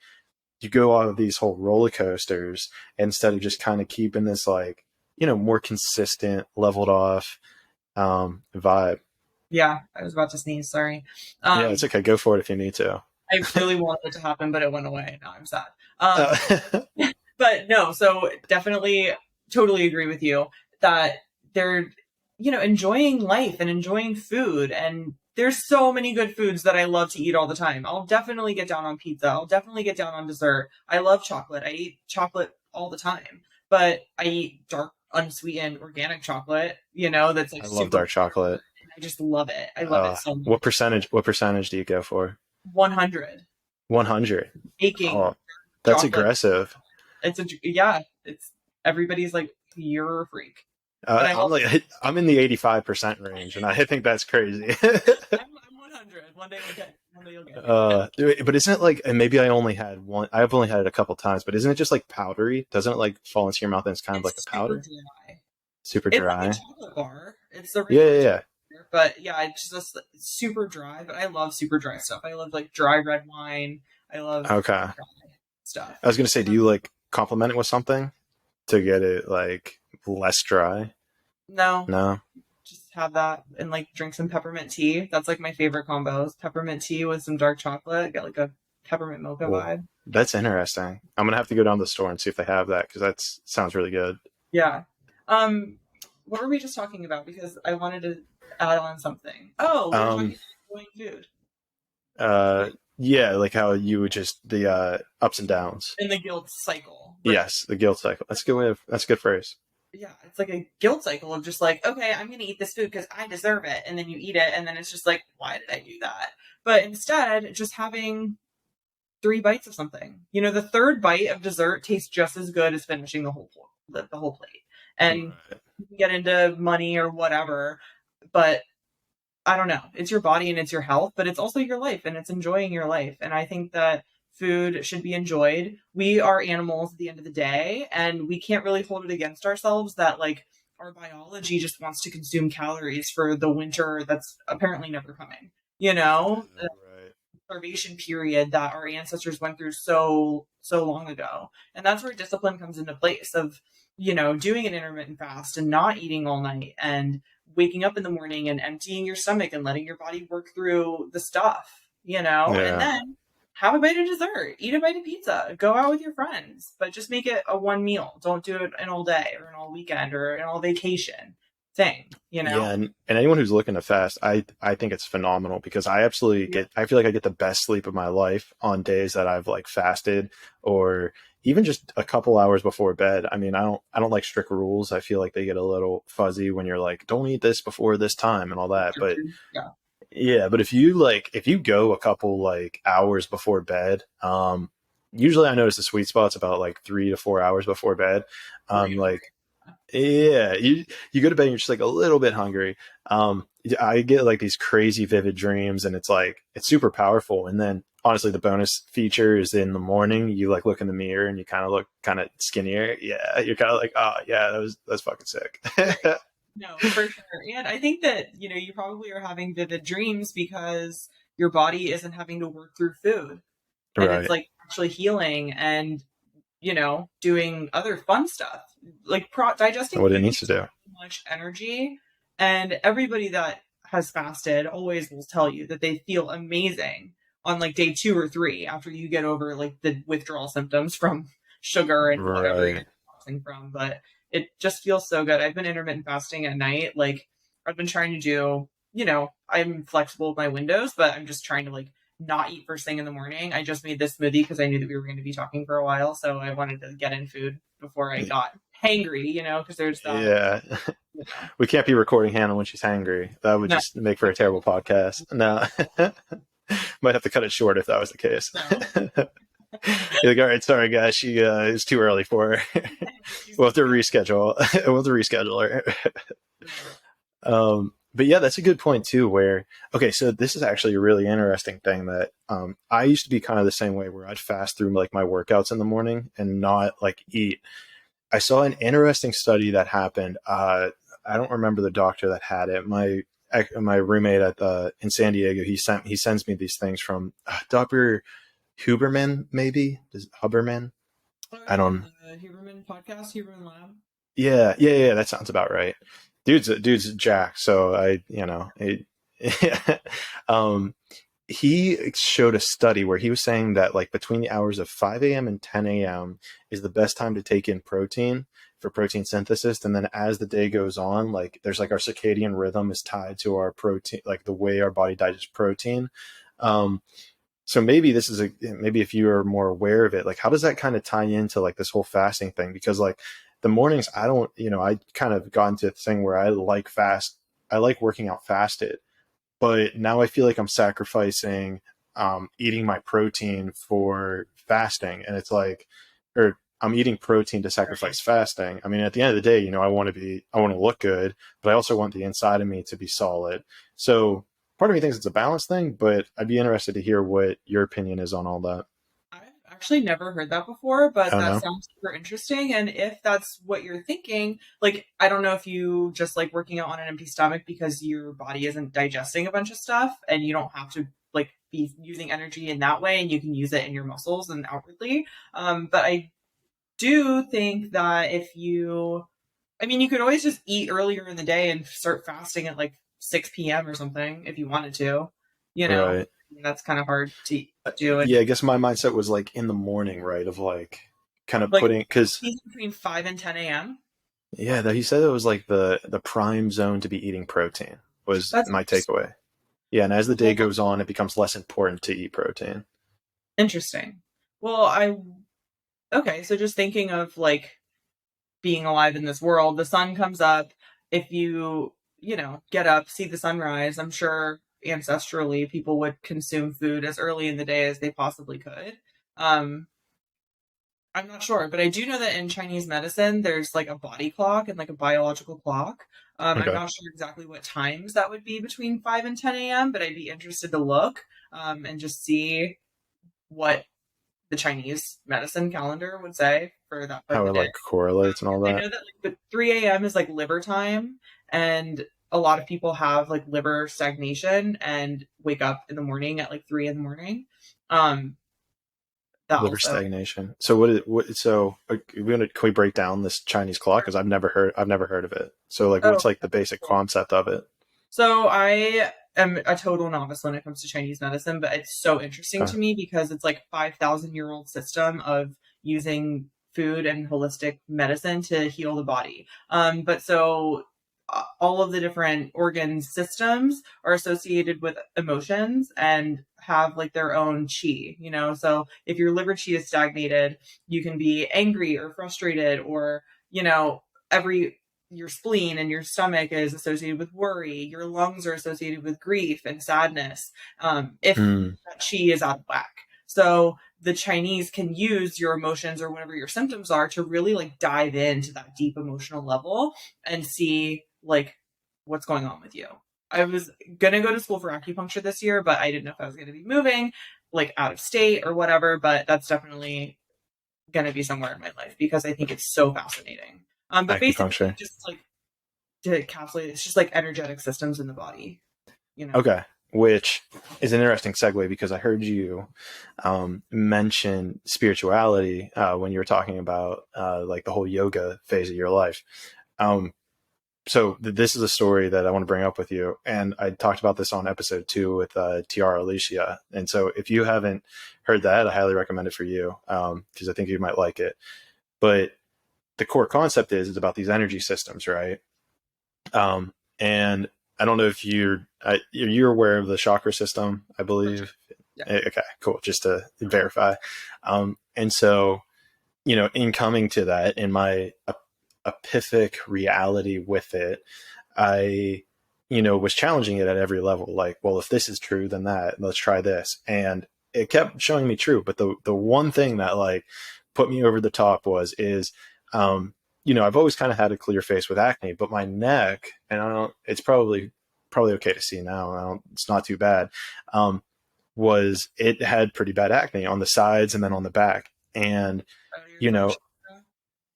you go out of these whole roller coasters instead of just kind of keeping this like, more consistent, leveled off vibe. Yeah, I was about to sneeze. Sorry. Yeah, it's okay. Go for it if you need to. I really wanted it to happen, but it went away. Now I'm sad. But no, so definitely totally agree with you that they're, enjoying life and enjoying food. And there's so many good foods that I love to eat all the time. I'll definitely get down on pizza. I'll definitely get down on dessert. I love chocolate. I eat chocolate all the time, but I eat dark, unsweetened, organic chocolate, that's like, I love dark chocolate. I just love it. I love it so much. What percentage do you go for? 100. 100. Baking. Oh, that's chocolate. Aggressive. It's everybody's like, you're a freak. I'm in the 85% range, and I think that's crazy. I'm 100. One day you'll get it. But isn't it like, and maybe I only had one, I've only had it a couple times, but isn't it just like powdery? Doesn't it like fall into your mouth and it's kind of like a powder? Super dry. It's like a chocolate bar. It's the yeah. But yeah, it's just super dry. But I love super dry stuff. I love like dry red wine. I love dry stuff. I was gonna say, do you like complement it with something to get it like less dry? No. Just have that and like drink some peppermint tea. That's like my favorite combos. Peppermint tea with some dark chocolate. Get like a peppermint mocha vibe. That's interesting. I'm gonna have to go down to the store and see if they have that, because that sounds really good. Yeah. What were we just talking about? Because I wanted to add on something. Oh, we're talking about food. Yeah, like how you would just the ups and downs in the guilt cycle. Right? Yes, the guilt cycle. That's a good phrase. Yeah, it's like a guilt cycle of just like, okay, I'm going to eat this food because I deserve it. And then you eat it, and then it's just like, why did I do that? But instead, just having 3 bites of something. The third bite of dessert tastes just as good as finishing the whole plate. And you can get into money or whatever, but I don't know, it's your body and it's your health, but it's also your life and it's enjoying your life. And I think that food should be enjoyed. We are animals at the end of the day, and we can't really hold it against ourselves that like our biology just wants to consume calories for the winter that's apparently never coming. You know, the Right. starvation period that our ancestors went through so long ago. And that's where discipline comes into place of, doing an intermittent fast and not eating all night and waking up in the morning and emptying your stomach and letting your body work through the stuff, and Yeah. then have a bite of dessert, eat a bite of pizza, go out with your friends, but just make it a one meal. Don't do it an all day or an all weekend or an all vacation thing. Yeah, and anyone who's looking to fast, I think it's phenomenal because I absolutely Yeah. get I feel like I get the best sleep of my life on days that I've like fasted or even just a couple hours before bed. I mean, I don't like strict rules. I feel like they get a little fuzzy when you're like, don't eat this before this time and all that. But Yeah. yeah, but if you go a couple like hours before bed, usually I notice the sweet spot's about like 3 to 4 hours before bed. Like yeah, you go to bed and you're just like a little bit hungry. I get like these crazy vivid dreams, and it's super powerful. And then honestly, the bonus feature is in the morning. You like look in the mirror and you kind of look kind of skinnier. Yeah, you're kind of like, oh yeah, that's fucking sick. No, for sure. And I think that, you probably are having vivid dreams because your body isn't having to work through food and it's Right. like actually healing and, doing other fun stuff. Like digesting What it food needs to takes do. so much energy. And everybody that has fasted always will tell you that they feel amazing on like day 2 or 3 after you get over like the withdrawal symptoms from sugar and whatever you're Right. tossing from. But it just feels so good. I've been intermittent fasting at night. Like I've been trying to do, I'm flexible with my windows, but I'm just trying to like not eat first thing in the morning. I just made this smoothie because I knew that we were going to be talking for a while. So I wanted to get in food before I got hangry, because there's that, Yeah. you know, We can't be recording Hannah when she's hangry. That would no, just make for a terrible podcast. No. Might have to cut it short if that was the case. no. You're like, all right, sorry guys, she it's too early for her. She's We'll have to reschedule. We'll have to reschedule her. But yeah, that's a good point too. Where okay, so this is actually a really interesting thing that I used to be kind of the same way, where I'd fast through like my workouts in the morning and not like eat. I saw an interesting study that happened. I don't remember the doctor that had it. My roommate at in San Diego, he sends me these things from Dr. Huberman, maybe Huberman. Oh I yeah, don't. the Huberman podcast, Huberman Lab. Yeah. That sounds about right. Dude's Jack. So um, he showed a study where he was saying that like between the hours of 5 a.m. and 10 a.m. is the best time to take in protein for protein synthesis. And then as the day goes on, like there's like our circadian rhythm is tied to our protein, like the way our body digests protein. Um, so maybe maybe if you are more aware of it, like how does that kind of tie into like this whole fasting thing? Because like the mornings, I don't, I kind of got into a thing where I like working out fasted, but now I feel like I'm sacrificing eating my protein for fasting, and it's like, or I'm eating protein to Right. sacrifice fasting. I mean, at the end of the day, I want to look good, but I also want the inside of me to be solid. So part of me thinks it's a balance thing, but I'd be interested to hear what your opinion is on all that. I've actually never heard that before, but I don't that know. sounds super interesting. And if that's what you're thinking, like, I don't know if you just like working out on an empty stomach because your body isn't digesting a bunch of stuff and you don't have to like be using energy in that way and you can use it in your muscles and outwardly. But I do think that I mean, you could always just eat earlier in the day and start fasting at like 6 p.m. or something if you wanted to, you know, Right. that's kind of hard to do. And Yeah, I guess my mindset was like in the morning, right? Of like kind of like because between 5 and 10 a.m. yeah, he said it was like the prime zone to be eating protein was That's my takeaway. Yeah, and as the day well, goes on, it becomes less important to eat protein. interesting. Well, okay, so just thinking of like being alive in this world, the sun comes up. If get up, see the sunrise, I'm sure ancestrally people would consume food as early in the day as they possibly could. Um, I'm not sure, but I do know that in Chinese medicine, there's like a body clock and like a biological clock. I'm Okay. not sure exactly what times that would be between 5 and 10 a.m., but I'd be interested to look and just see what the Chinese medicine calendar would say for that part of How the it day. like correlates and all 'Cause I that. know that like the 3 a.m. is like liver time, and a lot of people have like liver stagnation and wake up in the morning at like 3 in the morning. Um, that Liver also. stagnation. So can we break down this Chinese clock? Because I've never heard of it. So like, Oh, what's like the basic concept of it? so I am a total novice when it comes to Chinese medicine, but it's so interesting Okay. to me because it's like 5,000-year-old system of using food and holistic medicine to heal the body. But so all of the different organ systems are associated with emotions and have like their own chi, you know? So if your liver chi is stagnated, you can be angry or frustrated or, you know, every your spleen and your stomach is associated with worry. Your lungs are associated with grief and sadness. If Mm, that chi is out of whack, so the Chinese can use your emotions or whatever your symptoms are to really like dive into that deep emotional level and see like what's going on with you. I was gonna go to school for acupuncture this year, but I didn't know if I was gonna be moving like out of state or whatever. But that's definitely gonna be somewhere in my life because I think it's so fascinating. But basically, acupuncture. just like to encapsulate, it's just like energetic systems in the body, you know. Okay. Which is an interesting segue because I heard you mention spirituality when you were talking about like the whole yoga phase of your life. Um, this is a story that I want to bring up with you, and I talked about this on episode 2 with Tiara Alicia. And so, if you haven't heard that, I highly recommend it for you because I think you might like it. But the core concept is about these energy systems, right? And I don't know if you're aware of the chakra system, I For sure. believe. Yeah. Okay, cool. Just to verify. And so, in coming to that, in my epiphic reality with it, I, was challenging it at every level. Like, well, if this is true, then that, let's try this. And it kept showing me true. But the one thing that like put me over the top um, I've always kind of had a clear face with acne, but my neck, and I don't, it's probably okay to see now. It's not too bad. Um, was it had pretty bad acne on the sides and then on the back. And, Oh, your you throat know, chakra.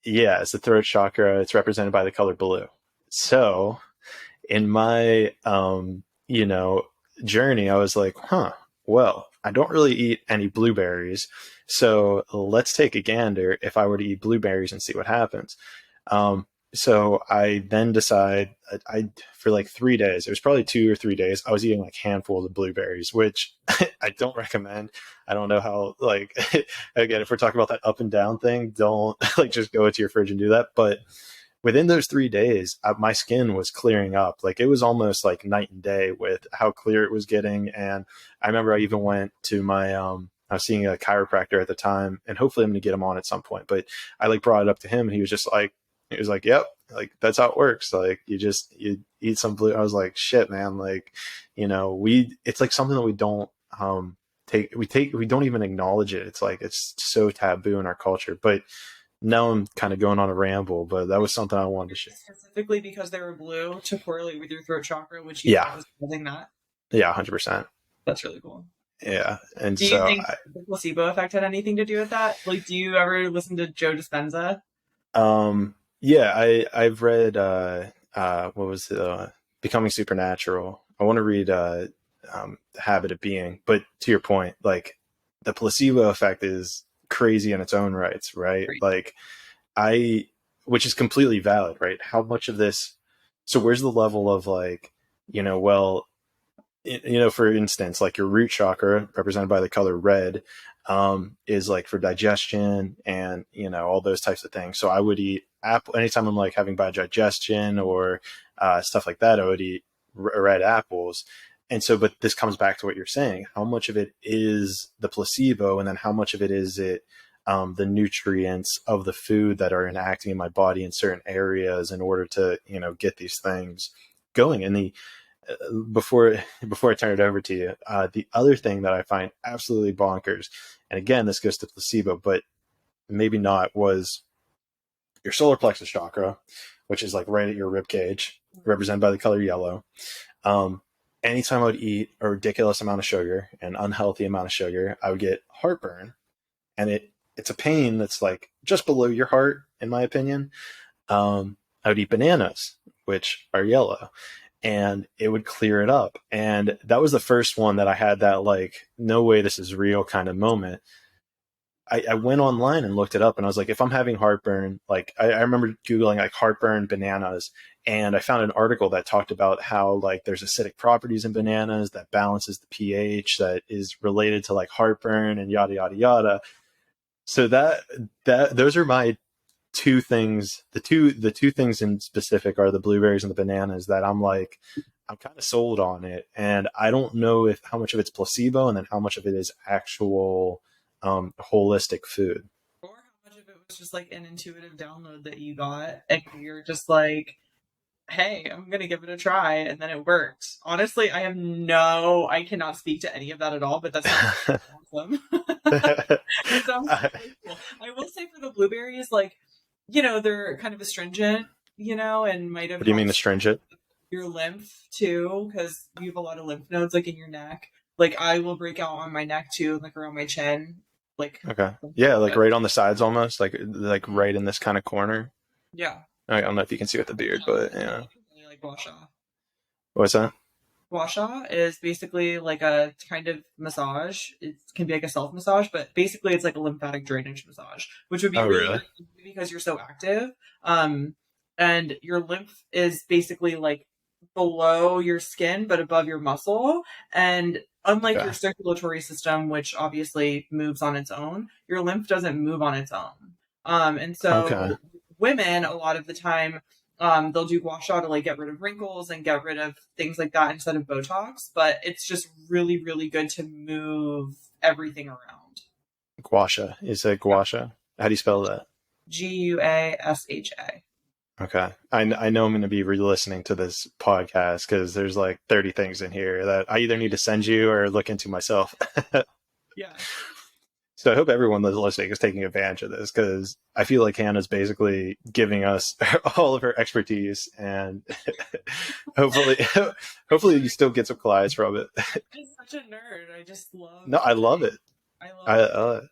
yeah, it's the throat chakra. It's represented by the color blue. So in my, journey, I was like, huh, well, I don't really eat any blueberries. So let's take a gander if I were to eat blueberries and see what happens. Um, so I then decide for like 3 days, it was probably 2 or 3 days, I was eating like handfuls of blueberries, which I don't recommend. I don't know how, like, again, if we're talking about that up and down thing, don't like just go into your fridge and do that. But within those 3 days, my skin was clearing up. Like it was almost like night and day with how clear it was getting. And I remember I even went to I was seeing a chiropractor at the time, and hopefully I'm going to get him on at some point. But I like brought it up to him, and he was like, "Yep, like that's how it works. Like you eat some blue." I was like, "Shit, man! Like, it's like something that we don't we don't even acknowledge it. It's like it's so taboo in our culture, but." Now I'm kind of going on a ramble, but that was something I wanted to share. Specifically because they were blue to correlate with your throat chakra, which you Yeah, thought was causing that. yeah, 100%. That's really cool. Yeah, and Do you so think the placebo effect had anything to do with that? Like, do you ever listen to Joe Dispenza? yeah, I've read what was it, Becoming Supernatural. I want to read The Habit of Being, but to your point, like the placebo effect is crazy in its own rights, right? Great. Like I, which is completely valid, right? How much of this? So where's the level of like, well, for instance, like your root chakra, represented by the color red, is like for digestion and all those types of things. So I would eat apple anytime I'm like having bad digestion or stuff like that. I would eat red apples. And so, but this comes back to what you're saying. How much of it is the placebo, and then how much of it is it the nutrients of the food that are enacting in my body in certain areas in order to get these things going. And the before I turn it over to you, the other thing that I find absolutely bonkers, and again, this goes to placebo, but maybe not, was your solar plexus chakra, which is like right at your rib cage, represented by the color yellow. Um, Anytime I would eat a ridiculous amount of sugar, an unhealthy amount of sugar, I would get heartburn, and it's a pain that's like just below your heart, in my opinion. I would eat bananas, which are yellow, and it would clear it up. And that was the first one that I had that like, no way this is real kind of moment. I went online and looked it up, and I was like, if I'm having heartburn, like I remember Googling like heartburn bananas, and I found an article that talked about how like there's acidic properties in bananas that balances the pH that is related to like heartburn and yada, yada, yada. So those are my two things. The two things in specific are the blueberries and the bananas that I'm like, I'm kind of sold on it. And I don't know if how much of it's placebo and then how much of it is actual holistic food. Or how much of it was just like an intuitive download that you got and you're just like, hey, I'm gonna give it a try, and then it worked. Honestly, I cannot speak to any of that at all, but that sounds awesome. It sounds really cool. I will say for the blueberries, like, they're kind of astringent, and might have What do you mean helped astringent? your lymph too, because you have a lot of lymph nodes like in your neck. Like I will break out on my neck too, like around my chin, like. Okay. Yeah, like right on the sides almost, like right in this kind of corner. Yeah. I don't know if you can see with the beard, but yeah. Like gua sha. What's that? Gua sha is basically like a kind of massage. It can be like a self massage, but basically it's like a lymphatic drainage massage, which would be Oh, really really? good because you're so active. And your lymph is basically like below your skin but above your muscle. And unlike Okay. your circulatory system, which obviously moves on its own, your lymph doesn't move on its own. And Okay. so women, a lot of the time, they'll do gua sha to like get rid of wrinkles and get rid of things like that instead of Botox. But it's just really, really good to move everything around. Gua sha. Is it gua sha? How do you spell that? GUASHA. Okay. I know I'm going to be re-listening to this podcast because there's like 30 things in here that I either need to send you or look into myself. Yeah. So I hope everyone that's listening is taking advantage of this because I feel like Hannah's basically giving us all of her expertise, and hopefully you still get some clients from it. I'm such a nerd. I just love. No, I love it. I love I it.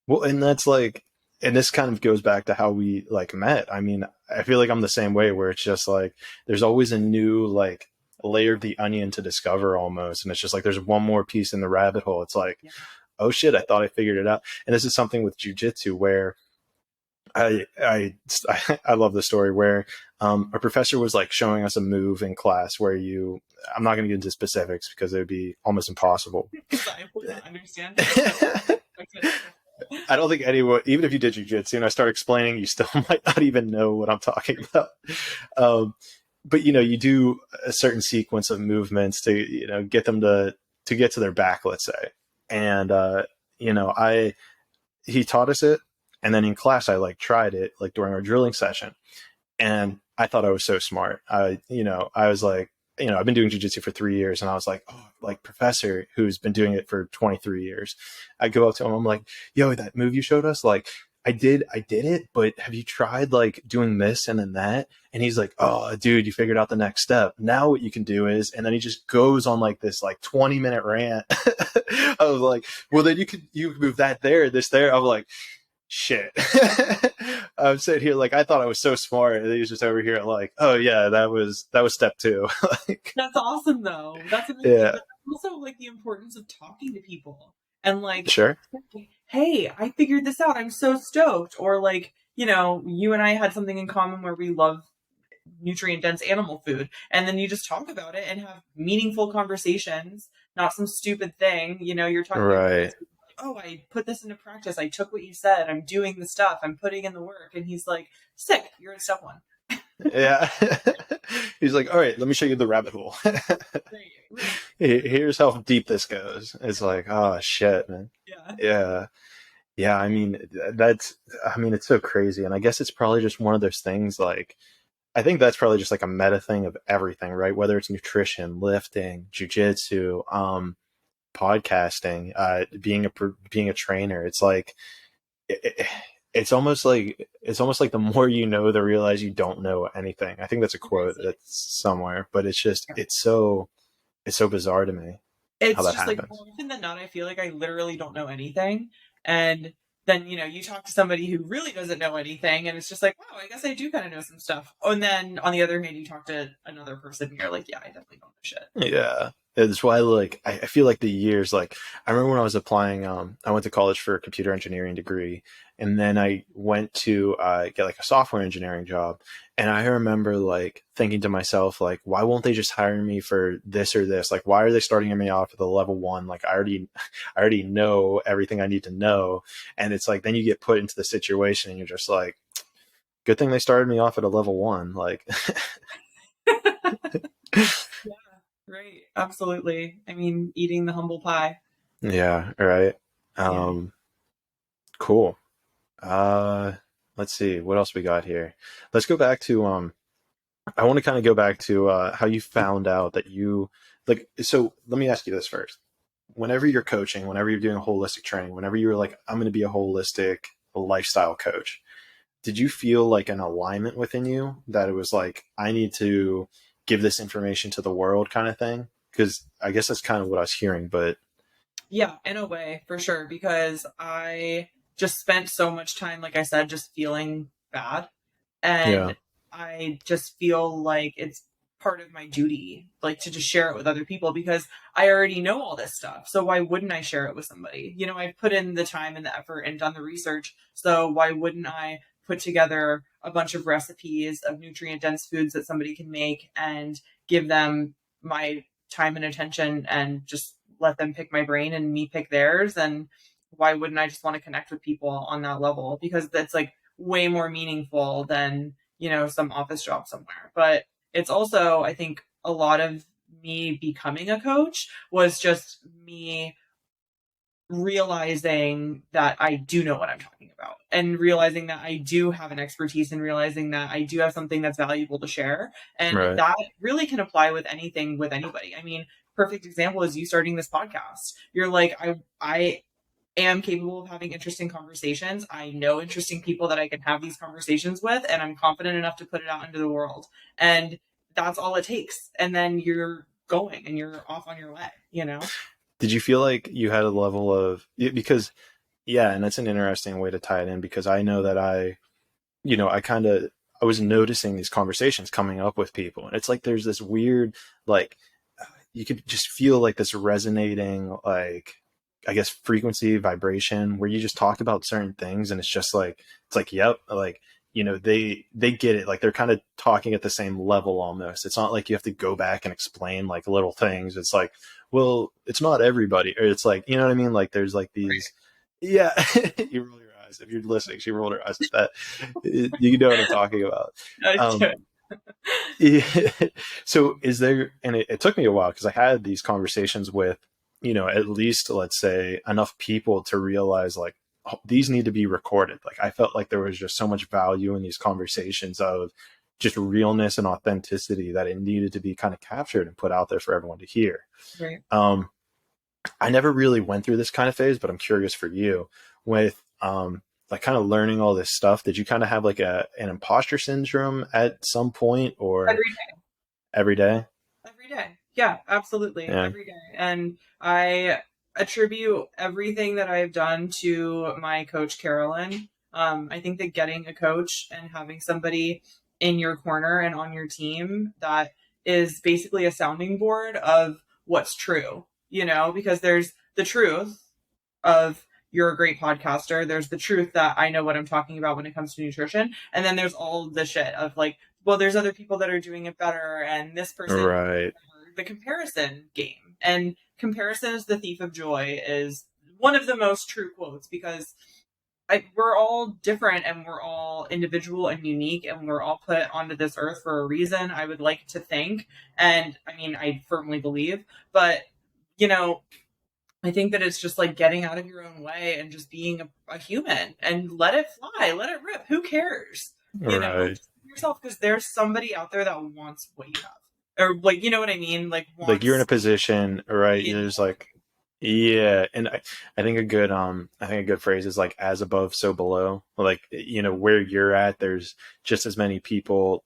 Well, and that's like, and this kind of goes back to how we like met. I mean, I feel like I'm the same way where it's just like there's always a new like layer of the onion to discover almost, and it's just like there's one more piece in the rabbit hole. It's like, Yeah. oh shit, I thought I figured it out. And this is something with jujitsu where I love the story where a professor was like showing us a move in class where I'm not going to get into specifics because it would be almost impossible. I would not understand. I don't think anyone, even if you did jujitsu and I start explaining, you still might not even know what I'm talking about. But you do a certain sequence of movements to get them to get to their back, let's say, and he taught us it, and then in class I like tried it like during our drilling session, and I thought I was so smart. I was like, I've been doing jiu-jitsu for 3 years, and I was like, oh, like professor who's been doing it for 23 years. I go up to him, I'm like, yo, that move you showed us, like I did it, but have you tried like doing this and then that? And he's like, oh, dude, you figured out the next step. Now what you can do is, and then he just goes on like this like 20-minute rant. I was like, well, then you could move that there, this there. I'm like, shit. I'm sitting here like I thought I was so smart, and he was just over here like, oh yeah, that was step 2. Like, That's awesome though. That's amazing. yeah, But also like the importance of talking to people and like, sure, hey, I figured this out. I'm so stoked. Or like, you and I had something in common where we love nutrient dense animal food, and then you just talk about it and have meaningful conversations, not some stupid thing. You're talking right. about, oh, I put this into practice. I took what you said. I'm doing the stuff. I'm putting in the work. And he's like, sick. You're at step 1. Yeah. He's like, all right, let me show you the rabbit hole. Here's how deep this goes. It's like, oh shit, man. Yeah. Yeah. I mean, it's so crazy. And I guess it's probably just one of those things. Like, I think that's probably just like a meta thing of everything, right? Whether it's nutrition, lifting, jujitsu, podcasting, being a trainer. It's like, it's almost like the more you know, the realize you don't know anything. I think that's a quote that's somewhere, but it's so bizarre to me how It's that just like happens. more often than not, I feel like I literally don't know anything. And then, you talk to somebody who really doesn't know anything, and it's just like, wow, I guess I do kind of know some stuff. Oh, and then on the other hand, you talk to another person, and you're like, yeah, I definitely don't know shit. Yeah. It's why like I feel like the years like I remember when I was applying I went to college for a computer engineering degree and then I went to get like a software engineering job and I remember like thinking to myself like why won't they just hire me for this or this, like why are they starting me off at the level one, like I already know everything I need to know. And it's like then you get put into the situation and you're just like good thing they started me off at a level one, like Yeah, right. Absolutely. I mean, eating the humble pie. yeah, right. Yeah. um cool. Uh, let's see what else we got here. Let's go back to I want to kind of go back to how you found out that you like. So let me ask you this first. Whenever you're coaching, whenever you're doing holistic training, whenever you were like, I'm going to be a holistic lifestyle coach, did you feel like an alignment within you that it was like, I need to give this information to the world kind of thing? Because I guess that's kind of what I was hearing, but Yeah, in a way, for sure, because I just spent so much time, like I said, just feeling bad. yeah, And I just feel like it's part of my duty, like to just share it with other people because I already know all this stuff. So why wouldn't I share it with somebody? I've put in the time and the effort and done the research. So why wouldn't I put together a bunch of recipes of nutrient dense foods that somebody can make and give them my time and attention and just let them pick my brain and me pick theirs? And why wouldn't I just want to connect with people on that level? Because that's like way more meaningful than some office job somewhere. But it's also, I think, a lot of me becoming a coach was just me realizing that I do know what I'm talking about and realizing that I do have an expertise and realizing that I do have something that's valuable to share. And right, that really can apply with anything, with anybody. I mean, perfect example is you starting this podcast. You're like, I am capable of having interesting conversations. I know interesting people that I can have these conversations with, and I'm confident enough to put it out into the world. And that's all it takes. And then you're going and you're off on your way. did you feel like you had a level of because yeah, and that's an interesting way to tie it in because I know that I was noticing these conversations coming up with people, and it's like there's this weird like you could just feel like this resonating like I guess frequency vibration where you just talk about certain things, and it's like yep, like they get it, like they're kind of talking at the same level almost. It's not like you have to go back and explain like little things. It's like well it's not everybody, or it's like you know what I mean, like there's like these yeah. You roll your eyes if you're listening. She rolled her eyes at that. You know what I'm talking about. Um, yeah. So is there, and it took me a while because I had these conversations with, at least let's say enough people to realize like oh, these need to be recorded. Like I felt like there was just so much value in these conversations of just realness and authenticity that it needed to be kind of captured and put out there for everyone to hear. Right. Um, I never really went through this kind of phase, but I'm curious for you with like kind of learning all this stuff. Did you kind of have like an imposter syndrome at some point or Every every day? Every day. Yeah, absolutely. Yeah. Every day. And I attribute everything that I've done to my coach, Carolyn. I think that getting a coach and having somebody in your corner and on your team that is basically a sounding board of what's true, because there's the truth of you're a great podcaster. There's the truth that I know what I'm talking about when it comes to nutrition. And then there's all the shit of like, well, there's other people that are doing it better and this person, Right. the comparison game. And comparison is the thief of joy is one of the most true quotes because we're all different and we're all individual and unique and we're all put onto this earth for a reason, I would like to think. And I mean, I firmly believe, but you know, I think that it's just like getting out of your own way and just being a human and let it fly, let it rip. Who cares? Right. Just be yourself because there's somebody out there that wants what you have. Or like, you know what I mean? Like Like you're in a wants position, right? it. There's like Yeah, and I think a good I think a good phrase is like as above, so below. Like, where you're at, there's just as many people.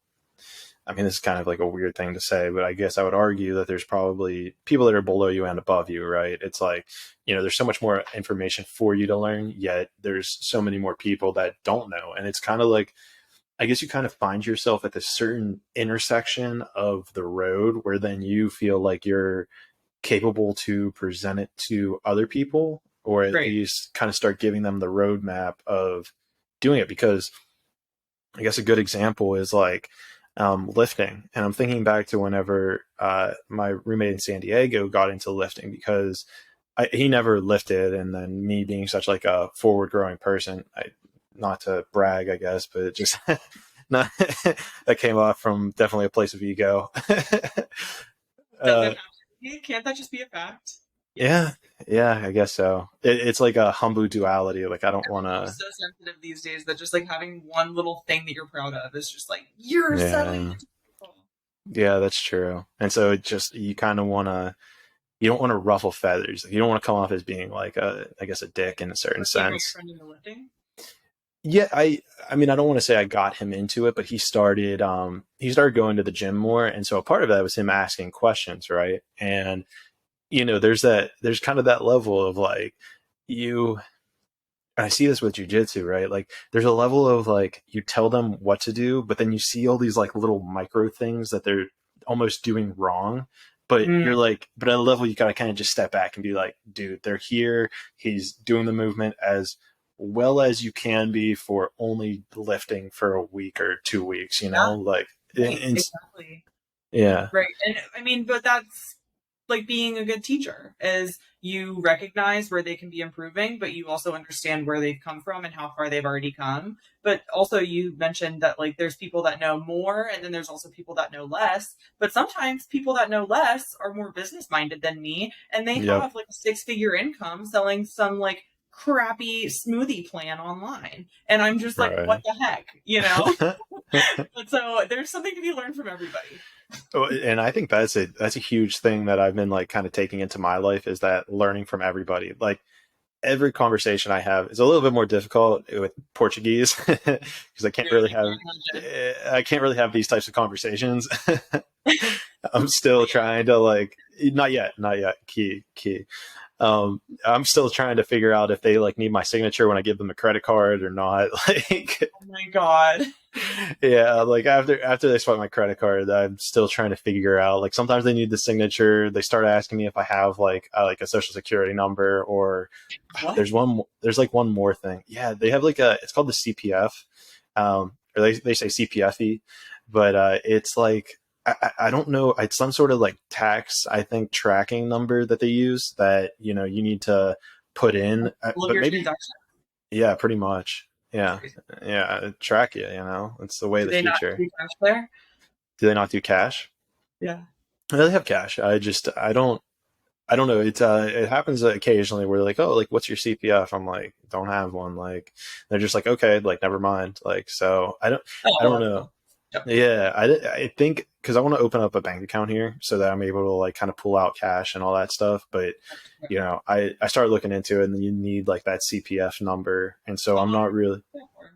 I mean, this is kind of like a weird thing to say, but I guess I would argue that there's probably people that are below you and above you, right? It's like, there's so much more information for you to learn, yet there's so many more people that don't know. And it's kind of like, I guess you kind of find yourself at this certain intersection of the road where then you feel like you're capable to present it to other people, or at Right. least kind of start giving them the roadmap of doing it. Because I guess a good example is like lifting. And I'm thinking back to whenever my roommate in San Diego got into lifting because he never lifted. And then me being such like a forward growing person, not to brag, I guess, but it just not that came off from definitely a place of ego. Does uh, it have to be? Can't that just be a fact? yeah, Yes. yeah, I guess so. It's like a humble duality. Like I don't want We're to. so sensitive these days that just like having one little thing that you're proud of is just like you're settling Yeah, into people. yeah, that's true. And so it just you kind of want to. You don't want to ruffle feathers. You don't want to come off as being like I guess, a dick in a certain Was he a great sense. friend in the lifting? Yeah, I mean, I don't want to say I got him into it, but he started going to the gym more, and so a part of that was him asking questions, right? And there's kind of that level of like you and I see this with jujitsu, right? Like there's a level of like you tell them what to do, but then you see all these like little micro things that they're almost doing wrong. But Mm, you're like, but at a level you gotta kind of just step back and be like, dude, they're here. He's doing the movement as well as you can be for only lifting for a week or 2 weeks, yeah, like, right, exactly. yeah, Right. And I mean, but that's like being a good teacher is you recognize where they can be improving, but you also understand where they've come from and how far they've already come. But also you mentioned that like there's people that know more and then there's also people that know less. But sometimes people that know less are more business minded than me and they yep, have like a six-figure income selling some like crappy smoothie plan online. And I'm just like, what right. the heck, you know? But so there's something to be learned from everybody. Oh, and I think that's a huge thing that I've been like kind of taking into my life is that learning from everybody. Like every conversation I have is a little bit more difficult with Portuguese because Really, I imagine. I can't really have these types of conversations. I'm still trying to like not yet key. I'm still trying to figure out if they like need my signature when I give them a credit card or not. Like Oh my god. yeah, like after they swipe my credit card, I'm still trying to figure out. Like sometimes they need the signature. They start asking me if I have like a social security number, or What? there's like one more thing. Yeah, they have like it's called the CPF, or they say CPFE, but it's like I don't know. It's some sort of like tax, I think, tracking number that they use that you need to put in, All of but your maybe transactions? yeah, pretty much. That's Yeah. crazy. Yeah. Track you, It's the way Do of the they not future. do cash there? Do they not do cash? Yeah. No, they have cash. I don't know. It happens occasionally where they're like, oh, like, what's your CPF? I'm like, don't have one. Like, they're just like, okay, like, never mind. Like, so I Oh, don't that's know. cool. Yep. Yeah. I think because I want to open up a bank account here so that I'm able to like kind of pull out cash and all that stuff. But, I started looking into it and you need like that CPF number. And so How I'm long not are really, you there for?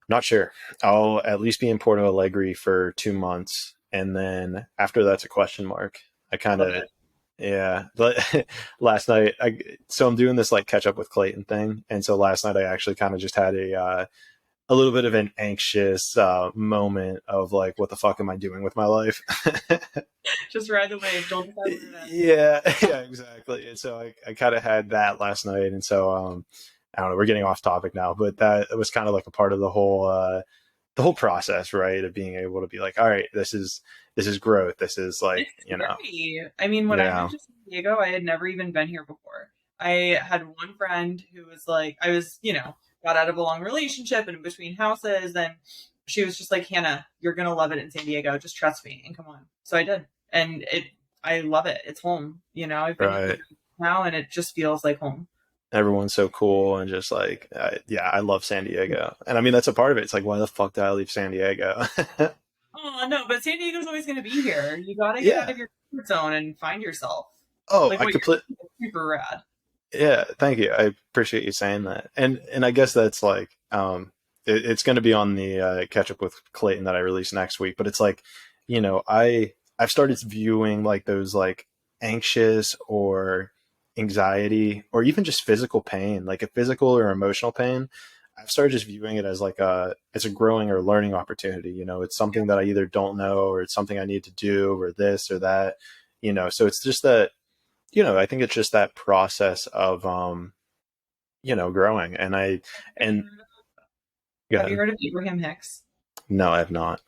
Not sure. I'll at least be in Porto Alegre for 2 months, and then after that's a question mark. I kind Love of it. yeah. But last night, so I'm doing this like catch up with Clayton thing, and so last night I actually kind of just had a little bit of an anxious moment of like, what the fuck am I doing with my life? Just ride the wave. Don't decide where it ends. Yeah, yeah, exactly. And so I kind of had that last night, and so I don't know. We're getting off topic now, but that was kind of like a part of the whole process, right? Of being able to be like, all right, this is growth. This is like, It's scary. I mean, when I yeah, moved to San Diego, I had never even been here before. I had one friend who was like, I was, got out of a long relationship and in between houses, and she was just like, Hannah, you're gonna love it in San Diego. Just trust me and come on. So I did, and I love it. It's home. I've been here for right. 3 years now, and it just feels like home. Everyone's so cool and just like, yeah, I love San Diego, and I mean that's a part of it. It's like, why the fuck did I leave San Diego? Oh no, but San Diego's always gonna be here. You gotta get out Yeah, of your comfort zone and find yourself. Oh, Like I what could you're put. doing is super rad. Yeah, thank you. I appreciate you saying that. And I guess that's like it's going to be on the catch up with Clayton that I release next week, but it's like, I've started viewing like those like anxious or anxiety or even just physical pain, like a physical or emotional pain. I've started just viewing it as like it's a growing or learning opportunity. It's something that I either don't know or it's something I need to do or this or that. So it's just that I think it's just that process of, growing. Have you And heard of, go have you ahead. heard of Abraham Hicks? No, I have not.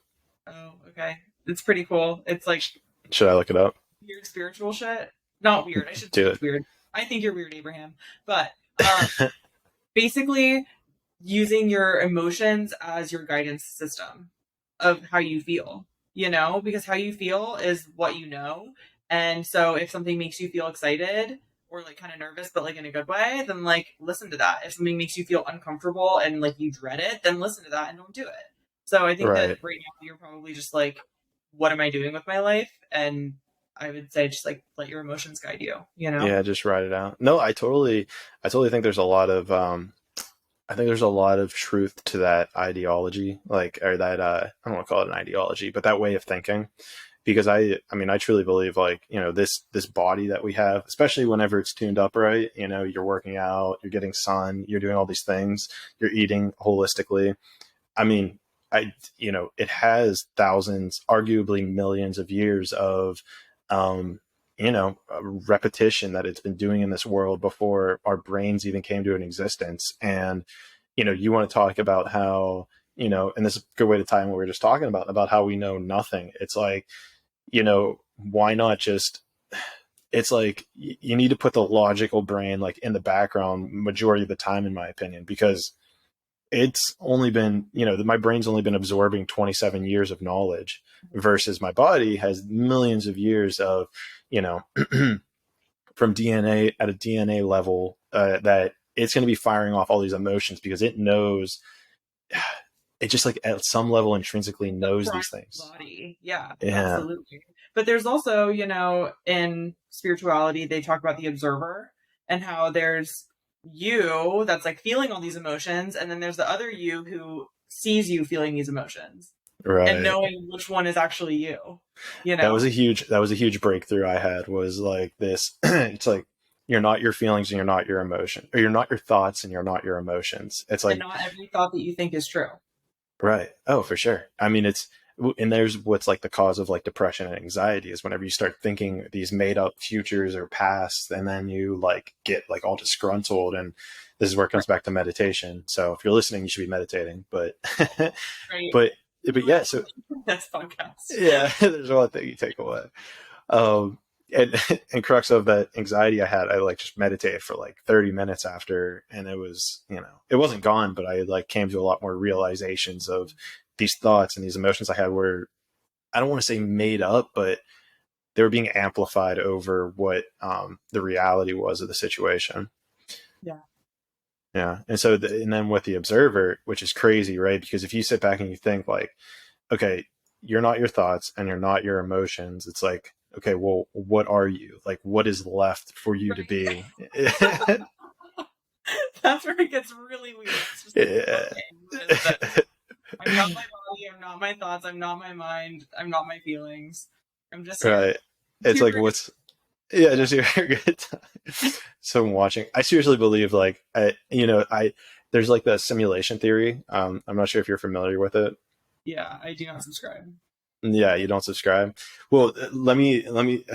Oh, okay. It's pretty cool. It's like Should I look it up? weird spiritual shit. Not weird. I should say Do it's it. weird. I think you're weird, Abraham. But basically, using your emotions as your guidance system of how you feel, because how you feel is what you know. And so if something makes you feel excited or like kind of nervous, but like in a good way, then like listen to that. If something makes you feel uncomfortable and like you dread it, then listen to that and don't do it. So I think that Right. right now you're probably just like, what am I doing with my life? And I would say just like let your emotions guide you, you know? Yeah, just write it out. No, I totally think there's a lot of, I think there's a lot of truth to that ideology, like, or that, I don't want to call it an ideology, but that way of thinking. Because I mean, I truly believe like, this body that we have, especially whenever it's tuned up right, you're working out, you're getting sun, you're doing all these things, you're eating holistically. I mean, it has thousands, arguably millions of years of, um, repetition that it's been doing in this world before our brains even came to an existence. And, you want to talk about how, and this is a good way to tie in what we were just talking about how we know nothing. It's like, why not just, it's like you need to put the logical brain like in the background majority of the time, in my opinion, because it's only been, my brain's only been absorbing 27 years of knowledge versus my body has millions of years of, you know, from DNA at a DNA level, that it's going to be firing off all these emotions because it knows, it just like at some level intrinsically The knows primal these things. body. Yeah, Yeah. absolutely. But there's also, in spirituality, they talk about the observer and how there's you that's like feeling all these emotions, and then there's the other you who sees you feeling these emotions and Right. knowing which one is actually you, you That was know? a huge breakthrough I had was like this. It's like, you're not your feelings and you're not your emotion, or you're not your thoughts and you're not your emotions. It's And like, not every thought that you think is true. right. Oh, for sure. I mean, and there's what's like the cause of like depression and anxiety is whenever you start thinking these made up futures or pasts, and then you like get like all disgruntled. And this is where it comes back to meditation. So if you're listening, you should be meditating. But, Right. but, You but might yeah. want So to this podcast. yeah, there's one thing you take away. Um, and and crux of that anxiety I had, I like just meditated for like 30 minutes after, and it was, it wasn't gone, but I like came to a lot more realizations of these thoughts and these emotions I had were, I don't want to say made up, but they were being amplified over what, the reality was of the situation. Yeah. Yeah. And so, and then with the observer, which is crazy, right? Because if you sit back and you think like, okay, you're not your thoughts and you're not your emotions. It's like, okay, well, what are you? Like, what is left for you to Right. be? That's where it gets really weird. It's just like, Yeah. okay, what is this? I'm not my body, I'm not my thoughts, I'm not my mind, I'm not my feelings. I'm just here. Right. Just It's here like, for a good what's, yeah, yeah. just your good time. So I'm watching. I seriously believe like, there's like the simulation theory. I'm not sure if you're familiar with it. Yeah, I do not subscribe. Yeah, you don't subscribe. Well,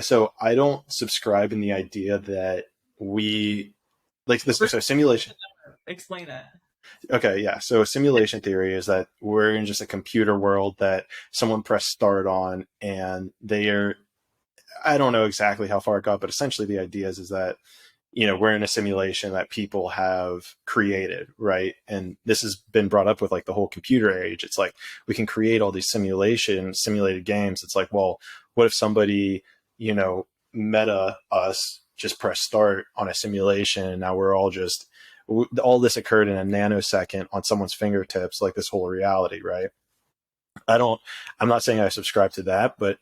so I don't subscribe in the idea that we like this. For So simulation. explain it. Okay, yeah. So simulation theory is that we're in just a computer world that someone pressed start on, and they are. I don't know exactly how far it got, but essentially the idea is that we're in a simulation that people have created, right? And this has been brought up with like the whole computer age. It's like we can create all these simulated games. It's like, well, what if somebody, meta us just press start on a simulation, and now we're all just all this occurred in a nanosecond on someone's fingertips, like this whole reality, right? I'm not saying I subscribe to that, but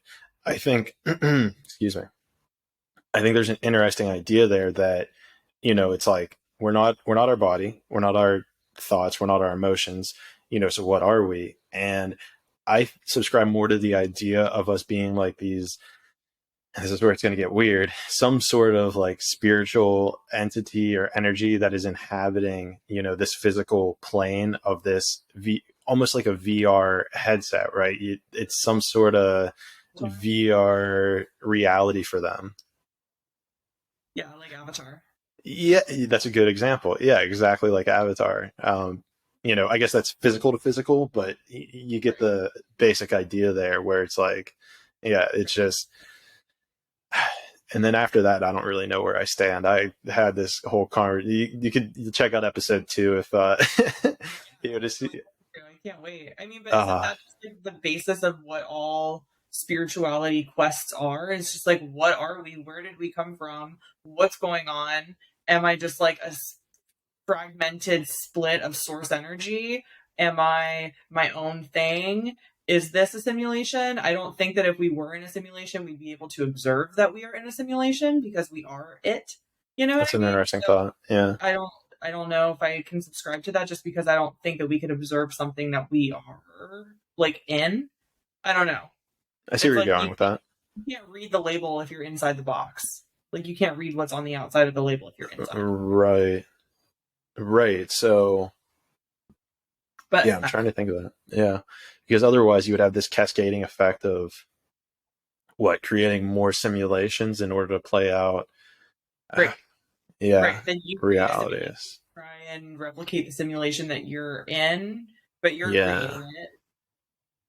I think, excuse me. I think there's an interesting idea there that, it's like we're not our body, we're not our thoughts, we're not our emotions, so what are we? And I subscribe more to the idea of us being like these, this is where it's going to get weird, some sort of like spiritual entity or energy that is inhabiting, this physical plane of this almost like a VR headset, right? It's some sort of VR reality for them. Yeah, like Avatar. Yeah, that's a good example. Yeah, exactly like Avatar. I guess that's physical to physical, but you get Right. the basic idea there where it's like, yeah, it's just, and then after that, I don't really know where I stand. I had this whole you could check out episode 2 if, you know, to see, I can't wait. I mean, but isn't uh, that just like the basis of what all spirituality quests are? It's just like, what are we? Where did we come from? What's going on? Am I just like a fragmented split of source energy? Am I my own thing? Is this a simulation? I don't think that if we were in a simulation, we'd be able to observe that we are in a simulation because we are it. You know what that's I an mean? interesting So thought. Yeah, I don't I don't know if I can subscribe to that just because I don't think that we could observe something that we are like in. I don't know. I see It's where you're like going with that. you can't read the label if you're inside the box. Like you can't read what's on the outside of the label if you're inside. Right, right. So, But yeah, I'm trying to think of that. Yeah, because otherwise you would have this cascading effect of what, creating more simulations in order to play out, uh, right, right. yeah, Then you create a simulation, realities. try and replicate the simulation that you're in, but you're Yeah, creating it.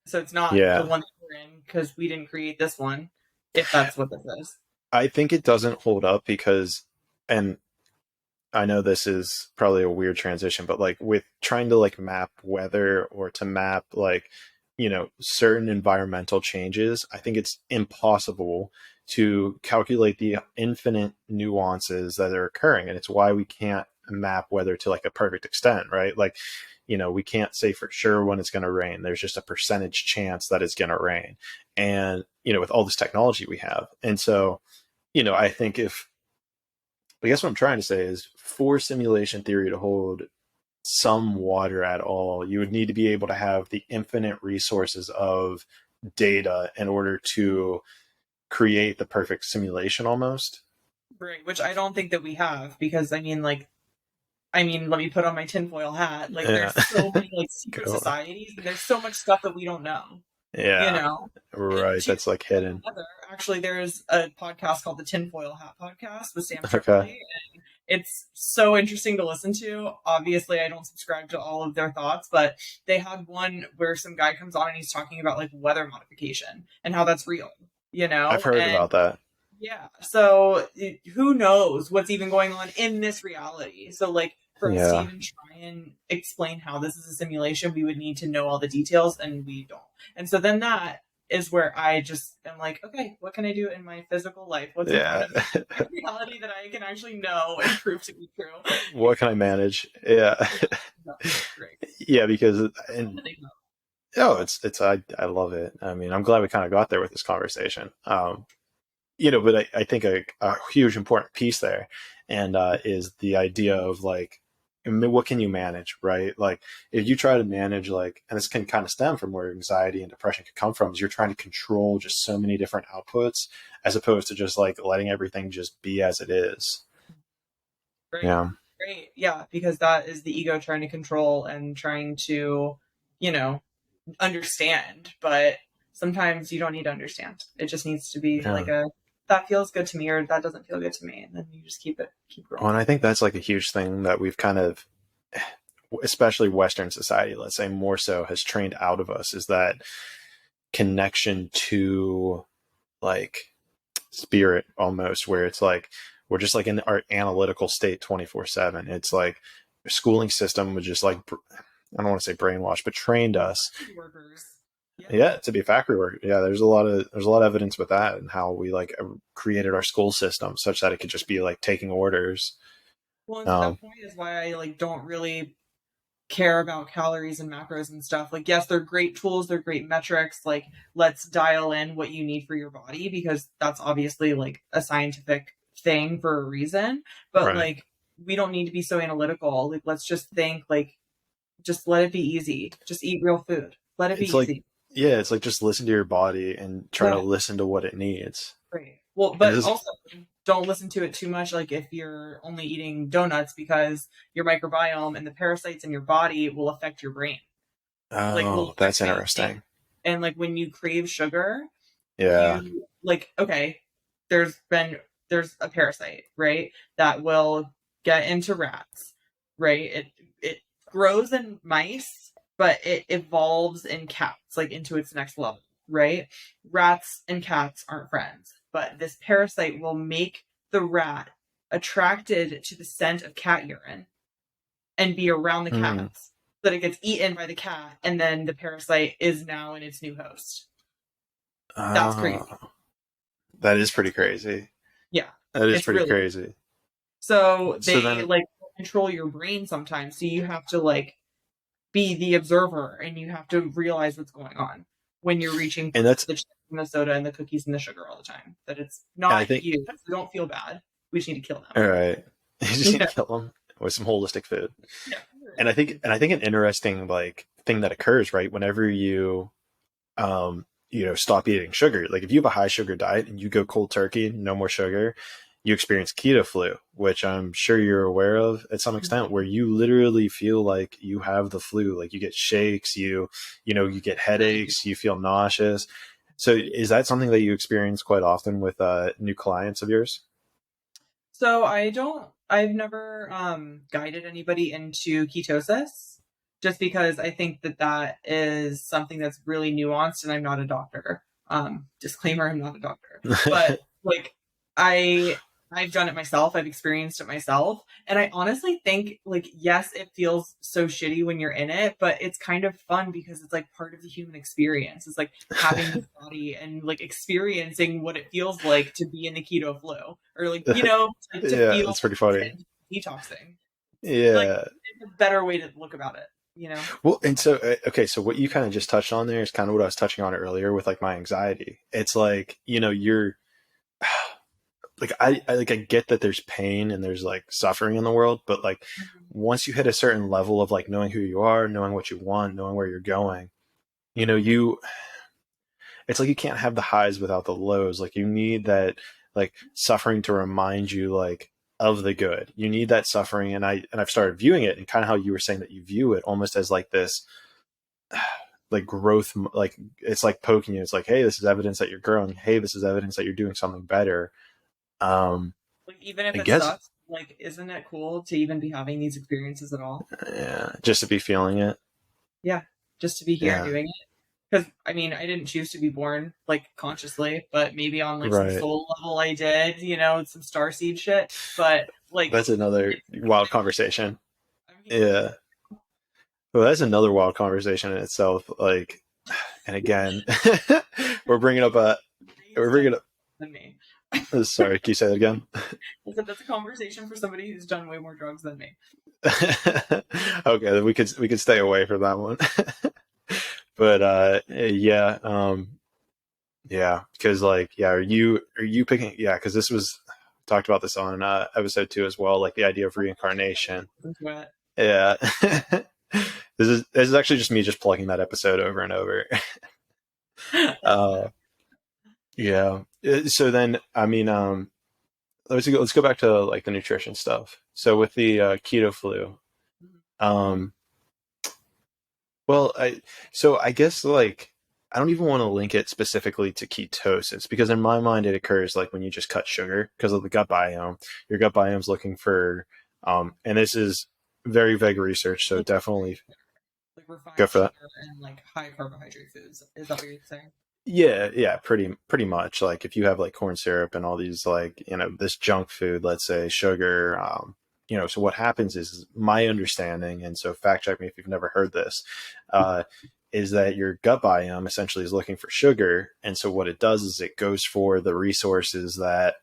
So it's not the yeah. one that you're in because we didn't create this one, if that's what this is. I think it doesn't hold up because, and I know this is probably a weird transition, but like with trying to like map weather or to map like, certain environmental changes, I think it's impossible to calculate the infinite nuances that are occurring. And it's why we can't map weather to like a perfect extent, right? Like, we can't say for sure when it's going to rain. There's just a percentage chance that it's going to rain. And, with all this technology we have. And so, I think I guess what I'm trying to say is for simulation theory to hold some water at all, you would need to be able to have the infinite resources of data in order to create the perfect simulation almost. Right, which I don't think that we have because let me put on my tinfoil hat. Like, Yeah. there's so many like secret Cool. societies, and there's so much stuff that we don't know. You Yeah. know, and Right. to That's like the hidden. weather, actually, there's a podcast called the Tinfoil Hat Podcast with Sam Okay. Tripoli, and it's so interesting to listen to. Obviously, I don't subscribe to all of their thoughts, but they had one where some guy comes on and he's talking about like weather modification and how that's real. I've heard And about that. yeah. So who knows what's even going on in this reality? So like for us to Yeah. even try and explain how this is a simulation, we would need to know all the details and we don't. And so then that is where I just am like, okay, what can I do in my physical life? What's in front Yeah. of me? Reality that I can actually know and prove to be true. What can I manage? Yeah. Yeah, no, great. Yeah, because Something and to think about. oh, I love it. I mean, I'm glad we kind of got there with this conversation. But I think a huge important piece there, and is the idea of like, I mean, what can you manage, right? Like, if you try to manage, like, and this can kind of stem from where anxiety and depression can come from, is you're trying to control just so many different outputs as opposed to just like letting everything just be as it is. Great. Yeah, Great. Yeah, because that is the ego trying to control and trying to, you know, understand, but sometimes you don't need to understand. It just needs to be yeah. like a that feels good to me or that doesn't feel good to me, and then you just keep Well, growing. and I think that's like a huge thing that we've kind of, especially Western society, let's say more so, has trained out of us is that connection to like spirit almost, where it's like we're just like in our analytical state 24/7. It's like the schooling system would just like, I don't want to say brainwash, but trained us, Workers. Yeah. yeah, to be factory work. Yeah, there's a lot of evidence with that and how we like created our school system such that it could just be like taking orders. Well, and so um that point is why I like don't really care about calories and macros and stuff. Like, yes, they're great tools, they're great metrics. Like, let's dial in what you need for your body, because that's obviously like a scientific thing for a reason. But Right. like, we don't need to be so analytical. Like, let's just think, like, just let it be easy. Just eat real food. Let it be It's like, easy. yeah, it's like just listen to your body and try to Yeah. listen to what it needs. Right. Well, And but this, also don't listen to it too much. Like, if you're only eating donuts, because your microbiome and the parasites in your body will affect your brain. Like, will oh, affect that's how you think. interesting. And like, when you crave sugar, Yeah. you like, okay, there's been there's a parasite, right, that will get into rats, right? It grows in mice, but it evolves in cats, like into its next level, right? Rats and cats aren't friends, but this parasite will make the rat attracted to the scent of cat urine and be around the Hmm. cats, so that it gets eaten by the cat, and then the parasite is now in its new host. That's crazy. Oh, that is pretty That's crazy. crazy. Yeah, That is it's pretty really. crazy. So So they then, like control your brain sometimes. So you have to like be the observer, and you have to realize what's going on when you're reaching and for that's, the chips and the soda and the cookies and the sugar all the time. That it's and I not think, you. So don't feel bad. We just need to kill all them. right, you just need Yeah. to kill them with some holistic food. Yeah. And I think an interesting like thing that occurs, right, whenever you stop eating sugar. Like if you have a high sugar diet and you go cold turkey, no more sugar, you experience keto flu, which I'm sure you're aware of at some extent, where you literally feel like you have the flu. Like you get shakes, you get headaches, you feel nauseous. So is that something that you experience quite often with new clients of yours? So I've never guided anybody into ketosis, just because I think that that is something that's really nuanced, and I'm not a doctor. Disclaimer, I'm not a doctor. But like, I I've done it myself. I've experienced it myself. And I honestly think, like, yes, it feels so shitty when you're in it, but it's kind of fun because it's like part of the human experience. It's like having this body and like experiencing what it feels like to be in the keto flow, or like, to Yeah, feel it's pretty funny. detoxing. Like, Yeah. it's a better way to look about it. Well, and so okay, so what you kind of just touched on there is kind of what I was touching on earlier with like my anxiety. It's like, you're like I get that there's pain and there's like suffering in the world, but like Mhm. once you hit a certain level of like knowing who you are, knowing what you want, knowing where you're going, you it's like you can't have the highs without the lows. Like you need that like suffering to remind you like of the good. You need that suffering, and I've started viewing it and kind of how you were saying that you view it almost as like this like growth, like it's like poking you. It's like, hey, this is evidence that you're growing. Hey, this is evidence that you're doing something better. um Like, even if I it guess, sucks, like, isn't it cool to even be having these experiences at all? yeah, just to be feeling it. Yeah, just to be here Yeah, doing it. Because I mean, I didn't choose to be born like consciously, but maybe on like some right. soul level I did, some starseed shit. But like, That's another wild conversation. I'm here. Yeah. Well, that's another wild conversation in itself. Like, and again, we're bringing up a, we're Raised bringing up, than me. sorry, can you say that again? I said that's a conversation for somebody who's done way more drugs than me. Okay, then we could stay away from that one. But yeah, yeah, because like, yeah, are you picking, yeah, because this was talked about this on episode 2 as well, like the idea of reincarnation. Into it. Yeah. This is actually just me just plugging that episode over and over. That's uh yeah. So then, I mean, let's go back to like the nutrition stuff. So with the keto flu, um well, I guess like I don't even want to link it specifically to ketosis, because in my mind it occurs like when you just cut sugar because of the gut biome. Your gut biome's looking for, and this is very vague research, so definitely like go refined for that. sugar and like high carbohydrate foods. Is that what you're saying? Yeah, yeah, pretty much. Like if you have like corn syrup and all these like, this junk food, let's say sugar, so what happens is my understanding, and so fact check me if you've never heard this, uh, is that your gut biome essentially is looking for sugar, and so what it does is it goes for the resources that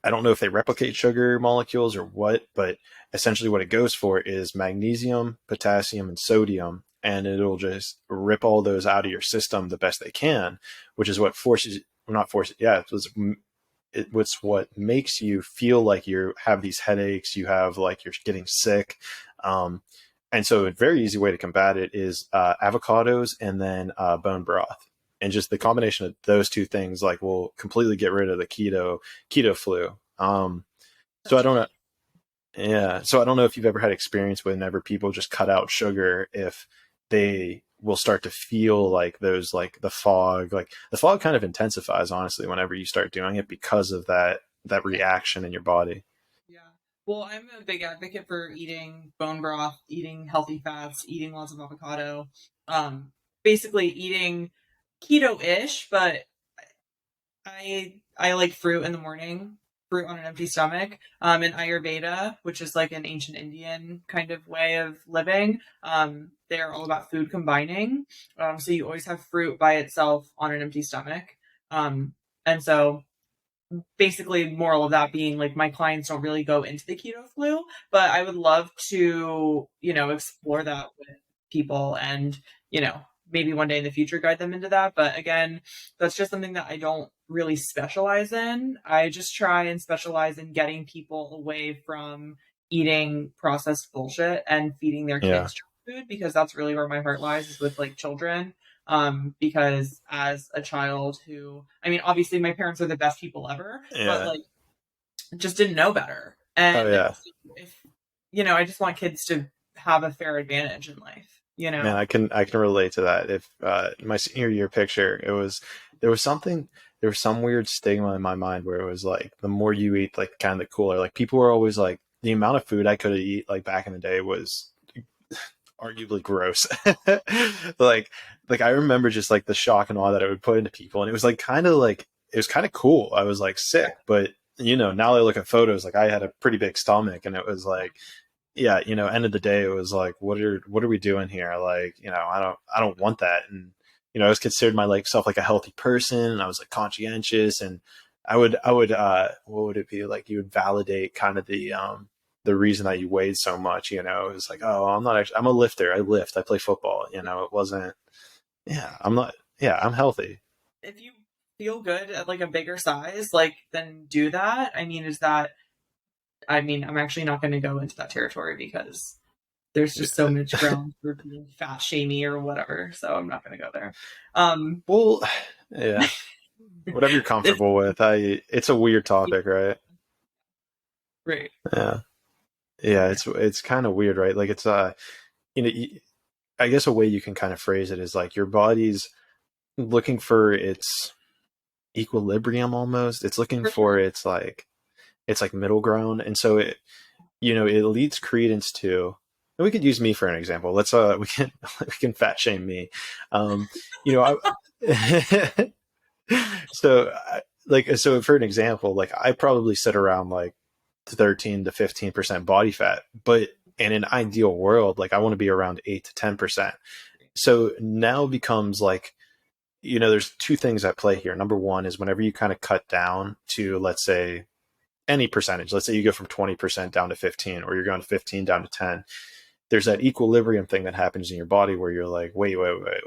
I don't know if they replicate sugar molecules or what, but essentially what it goes for is magnesium, potassium, and sodium, and it'll just rip all those out of your system the best they can, which is what forces, not forces, yeah, it's what makes you feel like you have these headaches, you have like you're getting sick. And so a very easy way to combat it is avocados and then bone broth. And just the combination of those two things like will completely get rid of the keto flu. So I That's don't know. really Yeah. So I don't know if you've ever had experience whenever people just cut out sugar, if they will start to feel like those, like the fog kind of intensifies, honestly, whenever you start doing it because of that reaction in your body. yeah. Well, I'm a big advocate for eating bone broth, eating healthy fats, eating lots of avocado, basically eating keto-ish, but I like fruit in the morning, fruit on an empty stomach. In Ayurveda, which is like an ancient Indian kind of way of living, they're all about food combining. So you always have fruit by itself on an empty stomach. And so basically, moral of that being like my clients don't really go into the keto flu, but I would love to, explore that with people and, maybe one day in the future guide them into that. But again, that's just something that I don't really specialize in. I just try and specialize in getting people away from eating processed bullshit and feeding their Yeah. kids junk food, because that's really where my heart lies, is with like children. Because as a child who, I mean, obviously my parents are the best people ever, but Yeah. like just didn't know better. Oh And yeah. if, I just want kids to have a fair advantage in life, Man, I can relate to that. If my senior year picture, there was something there was some weird stigma in my mind where it was like the more you eat, like kind of the cooler. Like people were always like the amount of food I could eat like back in the day was arguably gross. like like I remember just like the shock and awe that it would put into people, and it was like kind of like it was kind of cool. I was like sick, but now I look at photos, like I had a pretty big stomach, and it was like yeah, end of the day, it was like, what are we doing here? Like, I don't want that. And, I was considered my like self like a healthy person, and I was like conscientious, and what would it be like? You would validate kind of the reason that you weighed so much, it was like, oh, I'm not actually, I'm a lifter. I lift, I play football, it wasn't, yeah, I'm not, yeah, I'm healthy. if you feel good at like a bigger size, like then do that. I'm actually not going to go into that territory because there's just so much ground for being fat shamey or whatever. So I'm not going to go there. Well, yeah, whatever you're It's comfortable with. It's a weird topic, right? great. Yeah. Yeah, it's kind of weird, right? Like it's you know, I guess a way you can kind of phrase it is like your body's looking for its equilibrium almost. It's looking For for sure. its like middle ground, and so it leads credence to. And we could use me for an example. Let's we can fat shame me. You know, so for an example, like I probably sit around like 13 to 15% body fat, but in an ideal world, like I want to be around 8 to 10%. So now becomes like, there's two things at play here. Number one is whenever you kind of cut down to, let's say, any percentage, let's say you go from 20% down to 15, or you're going to 15 down to 10, there's that equilibrium thing that happens in your body where you're like, wait,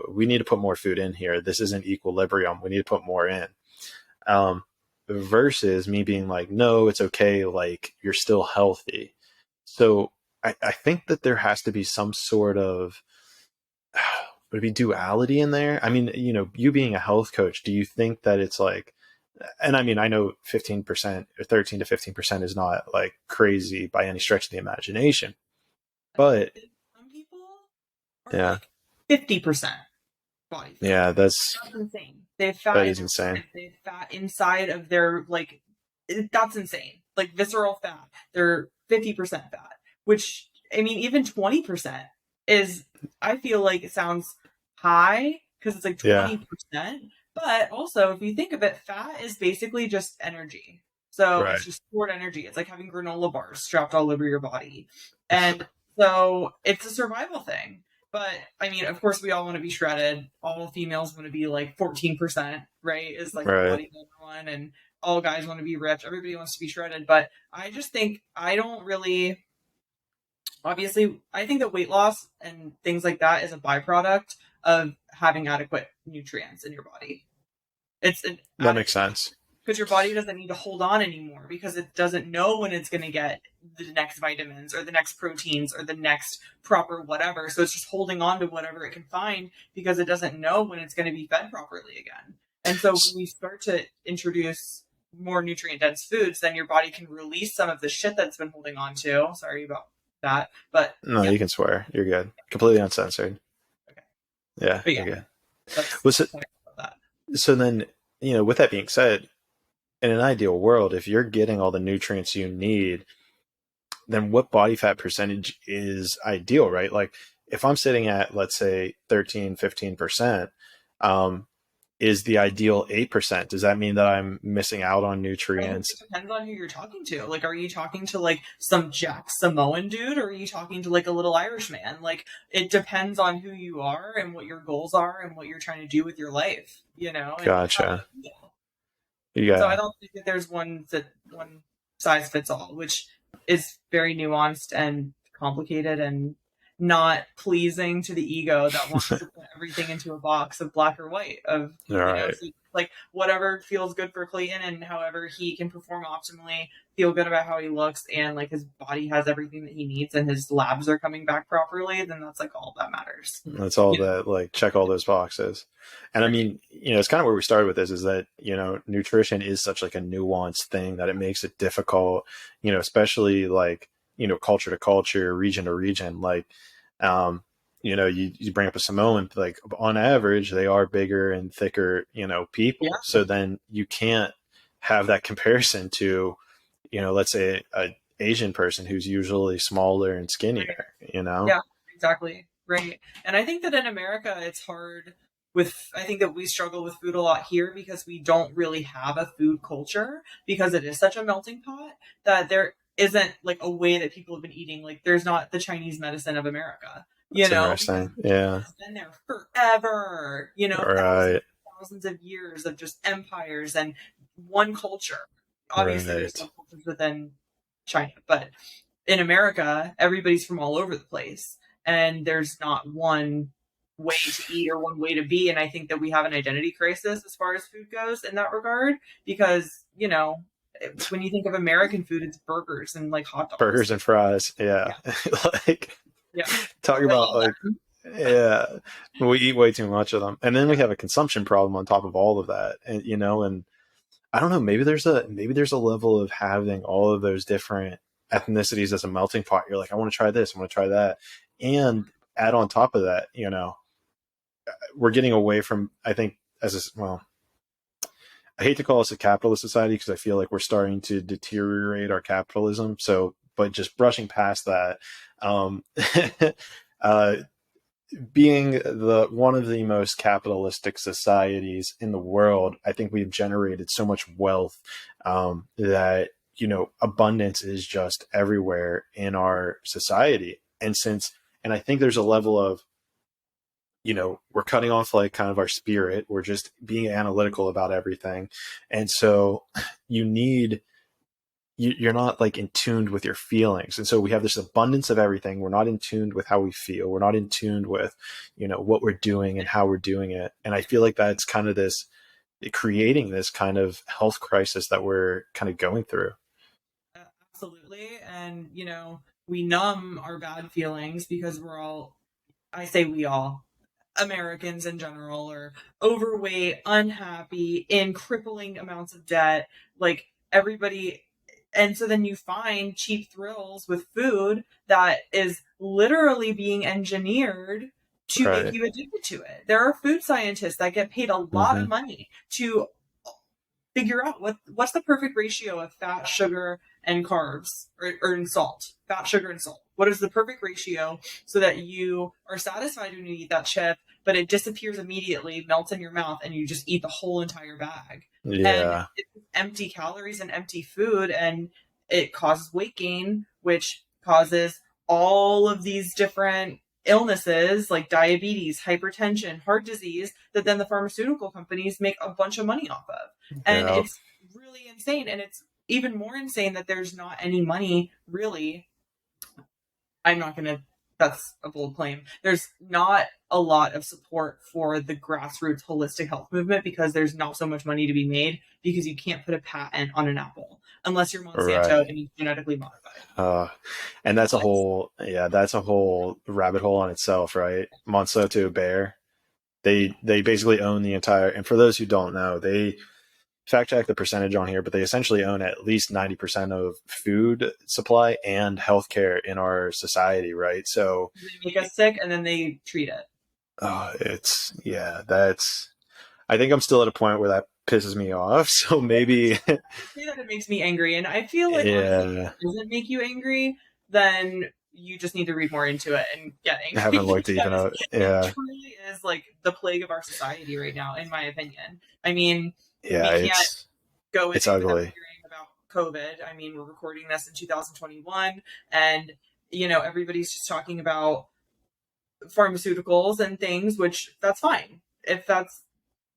we need to put more food in here. This isn't equilibrium. We need to put more in. Um, versus me being like, no, it's okay. Like you're still healthy. So I think that there has to be some sort of, would it be duality in there? I mean, you being a health coach, do you think that it's like, and I mean, I know 15% or 13 to 15% is not like crazy by any stretch of the imagination, but Some people are yeah, like 50% body fat. yeah, That's insane. They have that fat in is their insane. stomach. They have fat inside of their that's insane. Like visceral fat. They're 50% fat, which I mean, even 20% is. I feel like it sounds high because it's like Yeah, 20%. But also, if you think of it, fat is basically just energy. So right. it's just stored energy. It's like having granola bars strapped all over your body, and so it's a survival thing. But I mean, of course, we all want to be shredded. All females want to be like 14%, right? Is like the Right. bodybuilder one. And all guys want to be ripped. Everybody wants to be shredded. But I just think I don't really, obviously, I think that weight loss and things like that is a byproduct of having adequate nutrients in your body. It's an That makes sense. because your body doesn't need to hold on anymore because it doesn't know when it's going to get the next vitamins or the next proteins or the next proper whatever. So it's just holding on to whatever it can find because it doesn't know when it's going to be fed properly again. And so when you start to introduce more nutrient dense foods, then your body can release some of the shit that's been holding on to. Sorry about that. But No, yeah. you can swear. You're good. Completely uncensored. Okay. Yeah, But yeah, you're good. that's Well, so, the point about so then, with that being said, in an ideal world, if you're getting all the nutrients you need, then what body fat percentage is ideal, right? Like if I'm sitting at, let's say 13, 15%, is the ideal 8%. Does that mean that I'm missing out on nutrients? It depends on who you're talking to. Like, are you talking to like some Jack Samoan dude, or are you talking to like a little Irish man? Like, it depends on who you are and what your goals are and what you're trying to do with your life. And Gotcha. so Yeah. I don't think that there's one size fits all, which is very nuanced and complicated and not pleasing to the ego that wants to put everything into a box of black or white of All right. so, like whatever feels good for Clayton and however he can perform optimally, feel good about how he looks, and like his body has everything that he needs and his labs are coming back properly, then that's like all that matters. That's all that, like, check all those boxes. And I mean, it's kind of where we started with this is that, nutrition is such like a nuanced thing that it makes it difficult, especially like, culture to culture, region to region. Like, you bring up a Samoan, like on average, they are bigger and thicker, people. Yeah. So then you can't have that comparison to, let's say a Asian person who's usually smaller and skinnier, Yeah, exactly. Right. And I think that in America, it's hard I think that we struggle with food a lot here because we don't really have a food culture because it is such a melting pot that there isn't like a way that people have been eating. Like there's not the Chinese medicine of America, That's interesting. Yeah. It's been there forever, Right. thousands of years of just empires and one culture. Obviously there's some cultures within China, but in America, everybody's from all over the place and there's not one way to eat or one way to be. And I think that we have an identity crisis as far as food goes in that regard, because, when you think of American food, it's burgers and like hot dogs. Burgers and fries. Yeah. Like, talk about like, yeah, we eat way too much of them. And then we have a consumption problem on top of all of that. And, and I don't know, maybe there's a level of having all of those different ethnicities as a melting pot. You're like, I want to try this, I want to try that. And add on top of that, we're getting away from, I think, I hate to call us a capitalist society because I feel like we're starting to deteriorate our capitalism. So, but just brushing past that, being one of the most capitalistic societies in the world, I think we've generated so much wealth that, abundance is just everywhere in our society. And I think there's a level of, we're cutting off like kind of our spirit. We're just being analytical about everything. And so you're not like in tune with your feelings. And so we have this abundance of everything. We're not in tune with how we feel. We're not in tune with, what we're doing and how we're doing it. And I feel like that's kind of creating this kind of health crisis that we're kind of going through. Absolutely. And, we numb our bad feelings because we all, Americans in general are overweight, unhappy, in crippling amounts of debt, like everybody. And so then you find cheap thrills with food that is literally being engineered to make you addicted to it. There are food scientists that get paid a lot of money to figure out what's the perfect ratio of fat, sugar, and carbs or salt. Fat, sugar, and salt. What is the perfect ratio so that you are satisfied when you eat that chip, but it disappears immediately, melts in your mouth, and you just eat the whole entire bag. Yeah. And it's empty calories and empty food, and it causes weight gain, which causes all of these different illnesses like diabetes, hypertension, heart disease that then the pharmaceutical companies make a bunch of money off of. And it's really insane. And it's even more insane that there's not any money really. I'm not going to, that's a bold claim. There's not a lot of support for the grassroots holistic health movement because there's not so much money to be made because you can't put a patent on an apple unless you're Monsanto Right. and you're genetically modified. And that's a whole, yeah, that's a whole rabbit hole on itself, right? Monsanto Bayer, they basically own the entire, and for those who don't know, they fact check the percentage on here, but they essentially own at least 90% of food supply and healthcare in our society, right? So They make us sick and then they treat it. it's, yeah, that's, I think I'm still at a point where that pisses me off. So maybe, I say that it makes me angry. And I feel like honestly, if yeah, it doesn't make you angry, then you just need to read more into it and get I angry haven't looked even because up. it Yeah. truly is like the plague of our society right now, in my opinion. I mean, Yeah. we can't go a It's day without ugly. hearing about COVID. I mean, we're recording this in 2021, and everybody's just talking about pharmaceuticals and things, which that's fine. If that's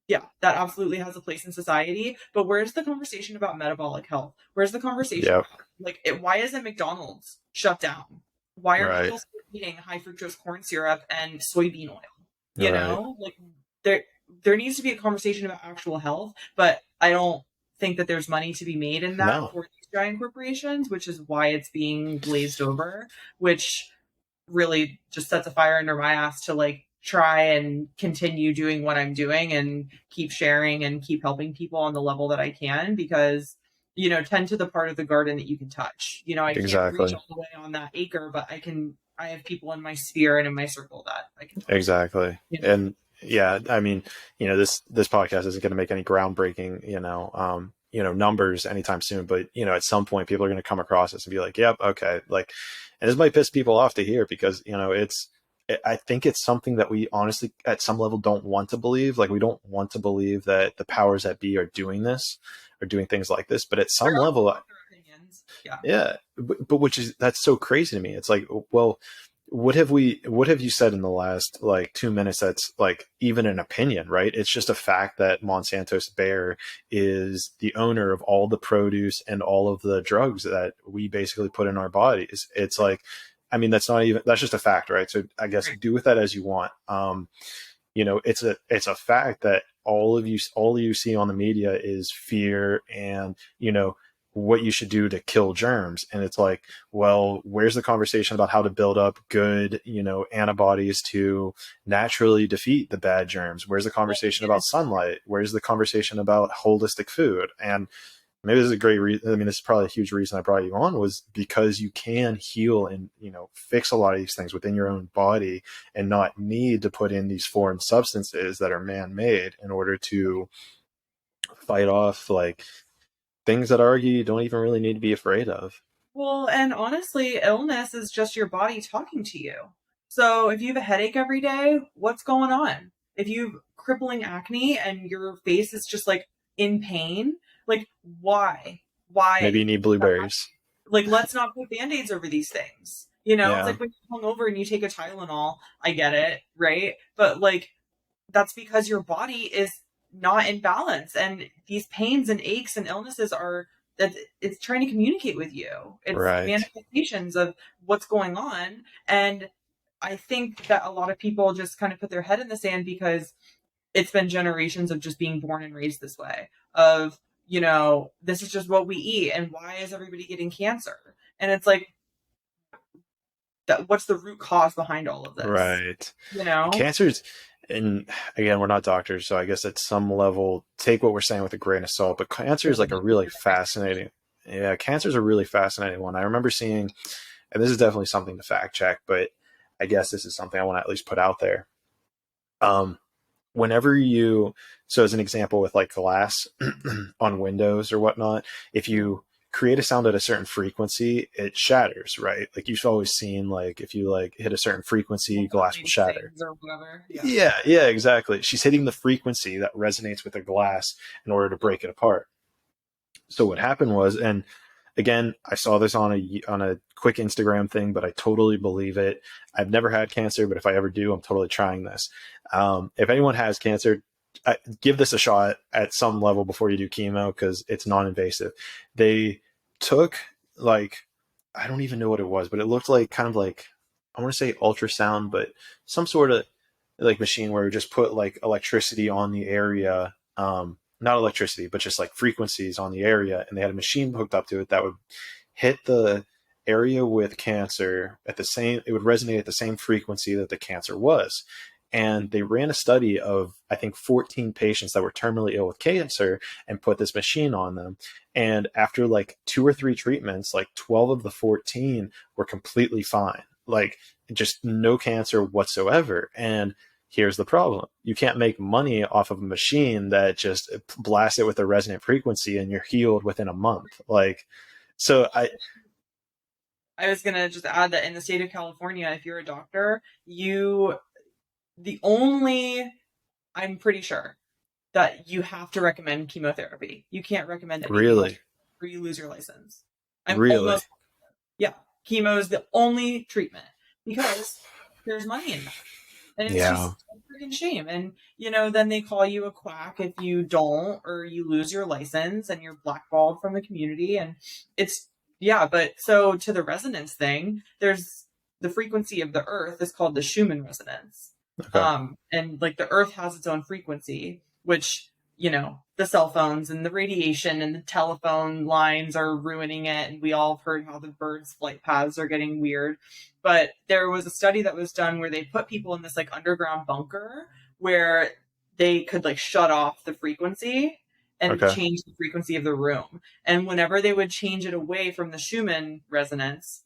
yeah, that absolutely has a place in society. But where's the conversation about metabolic health? Where's the conversation Yep. about why isn't McDonald's shut down? Why are Right. people still eating high fructose corn syrup and soybean oil? Right. There needs to be a conversation about actual health, but I don't think that there's money to be made in that No, for these giant corporations, which is why it's being glazed over, which really just sets a fire under my ass to try and continue doing what I'm doing and keep sharing and keep helping people on the level that I can because tend to the part of the garden that you can touch. I can't reach exactly. all the way on that acre, but I have people in my sphere and in my circle that I can talk to. Exactly. And yeah, I mean, this podcast isn't going to make any groundbreaking, numbers anytime soon, but at some point people are going to come across this and be like, yep, okay. Like, and this might piss people off to hear because, I think it's something that we honestly at some level don't want to believe. Like we don't want to believe that the powers that be are doing this or doing things like this, but at They're some allowed level, their opinions. Yeah. yeah, but that's so crazy to me. It's like, well, what have you said in the last like 2 minutes that's like even an opinion, right? It's just a fact that Monsanto's Bayer is the owner of all the produce and all of the drugs that we basically put in our bodies. It's like, I mean, that's just a fact, right? So I guess do with that as you want. It's a fact that all you see on the media is fear and, what you should do to kill germs. And it's like, well, where's the conversation about how to build up good, antibodies to naturally defeat the bad germs? Where's the conversation about sunlight? Where's the conversation about holistic food? And maybe this is a great reason. I mean, this is probably a huge reason I brought you on was because you can heal and, fix a lot of these things within your own body and not need to put in these foreign substances that are man-made in order to fight off like things that argue you don't even really need to be afraid of. Well, and honestly, illness is just your body talking to you. So if you have a headache every day, what's going on? If you have crippling acne and your face is just in pain, why? Maybe Why? you need blueberries. Let's not put band-aids over these things. It's Yeah. like when you're hungover and you take a Tylenol, I get it, right? But that's because your body is not in balance and these pains and aches and illnesses are that it's trying to communicate with you. It's Right. manifestations of what's going on. And I think that a lot of people just kind of put their head in the sand because it's been generations of just being born and raised this way of, this is just what we eat. And why is everybody getting cancer? And it's like, that what's the root cause behind all of this? Right. You know? Cancers, and again, we're not doctors, so I guess at some level, take what we're saying with a grain of salt. But cancer is like a really fascinating. Yeah, cancer is a really fascinating one. I remember seeing, and this is definitely something to fact check, but I guess this is something I want to at least put out there. Whenever you, so as an example with like glass on windows or whatnot, if you create a sound at a certain frequency, it shatters, right? Like you've always seen, like if you like hit a certain frequency, glass will shatter. Or whatever. Yeah, exactly. She's hitting the frequency that resonates with the glass in order to break it apart. So what happened was, and again, I saw this on a quick Instagram thing, but I totally believe it. I've never had cancer, but if I ever do, I'm totally trying this. If anyone has cancer, give this a shot at some level before you do chemo because it's non-invasive. They took like, I don't even know what it was, but it looked like kind of like, I want to say ultrasound, but some sort of like machine where you just put like electricity on the area, not electricity, but just like frequencies on the area. And they had a machine hooked up to it that would hit the area with cancer at the same, it would resonate at the same frequency that the cancer was. And they ran a study of, I think, 14 patients that were terminally ill with cancer and put this machine on them. And after like 2 or 3 treatments, like 12 of the 14 were completely fine, like just no cancer whatsoever. And here's the problem. You can't make money off of a machine that just blasts it with a resonant frequency and you're healed within a month. Like, so I was going to just add that in the state of California, if you're a doctor, I'm pretty sure that you have to recommend chemotherapy. You can't recommend anything really, else or you lose your license. really, Yeah, chemo is the only treatment because there's money in that. And it's just a freaking shame. And, then they call you a quack if you don't, or you lose your license and you're blackballed from the community. And but so to the resonance thing, there's the frequency of the earth is called the Schumann resonance. okay. And like the earth has its own frequency, which, the cell phones and the radiation and the telephone lines are ruining it. And we all have heard how the birds' flight paths are getting weird. But there was a study that was done where they put people in this like underground bunker where they could like shut off the frequency and change the frequency of the room. And whenever they would change it away from the Schumann resonance,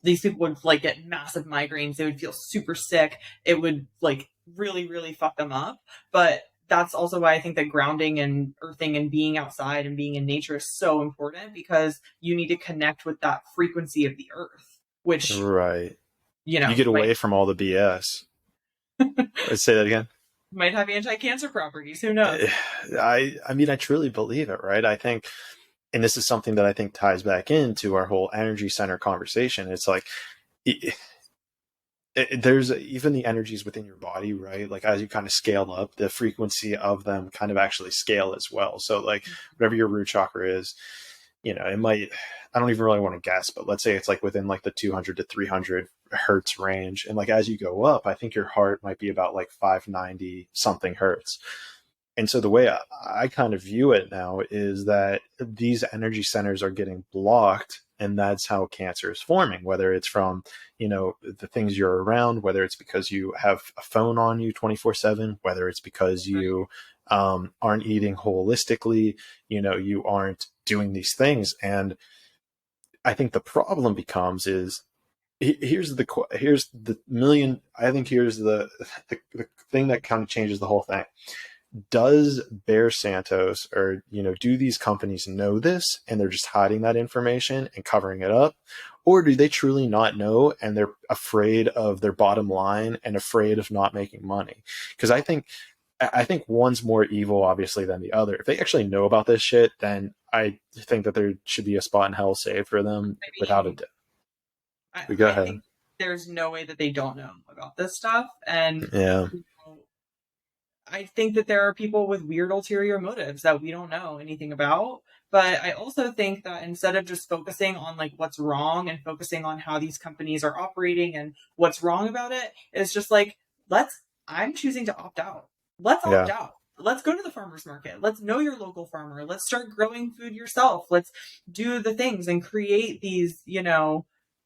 these people would like get massive migraines. They would feel super sick. It would like really, really fuck them up. But that's also why I think that grounding and earthing and being outside and being in nature is so important, because you need to connect with that frequency of the earth, which, right. You get away from all the BS. Let's say that again. Might have anti-cancer properties. Who knows? I mean, I truly believe it, right? I think, and this is something that I think ties back into our whole energy center conversation. It's like, there's even the energies within your body, right? Like as you kind of scale up, the frequency of them kind of actually scale as well. So like whatever your root chakra is, it might, I don't even really want to guess, but let's say it's like within like the 200 to 300 hertz range. And like, as you go up, I think your heart might be about like 590 something hertz. And so the way I kind of view it now is that these energy centers are getting blocked, and that's how cancer is forming, whether it's from, the things you're around, whether it's because you have a phone on you 24/7, whether it's because you aren't eating holistically, you aren't doing these things. And I think the problem becomes is, here's the million, I think here's the thing that kind of changes the whole thing. Does Bear Santos or, do these companies know this and they're just hiding that information and covering it up? Or do they truly not know and they're afraid of their bottom line and afraid of not making money? Because I think one's more evil, obviously, than the other. If they actually know about this shit, then I think that there should be a spot in hell saved for them without a doubt. Go ahead. Think there's no way that they don't know about this stuff. And I think that there are people with weird ulterior motives that we don't know anything about. But I also think that instead of just focusing on like what's wrong and focusing on how these companies are operating and what's wrong about it, it's just like, I'm choosing to opt out. Let's opt out. Let's go to the farmer's market. Let's know your local farmer. Let's start growing food yourself. Let's do the things and create these,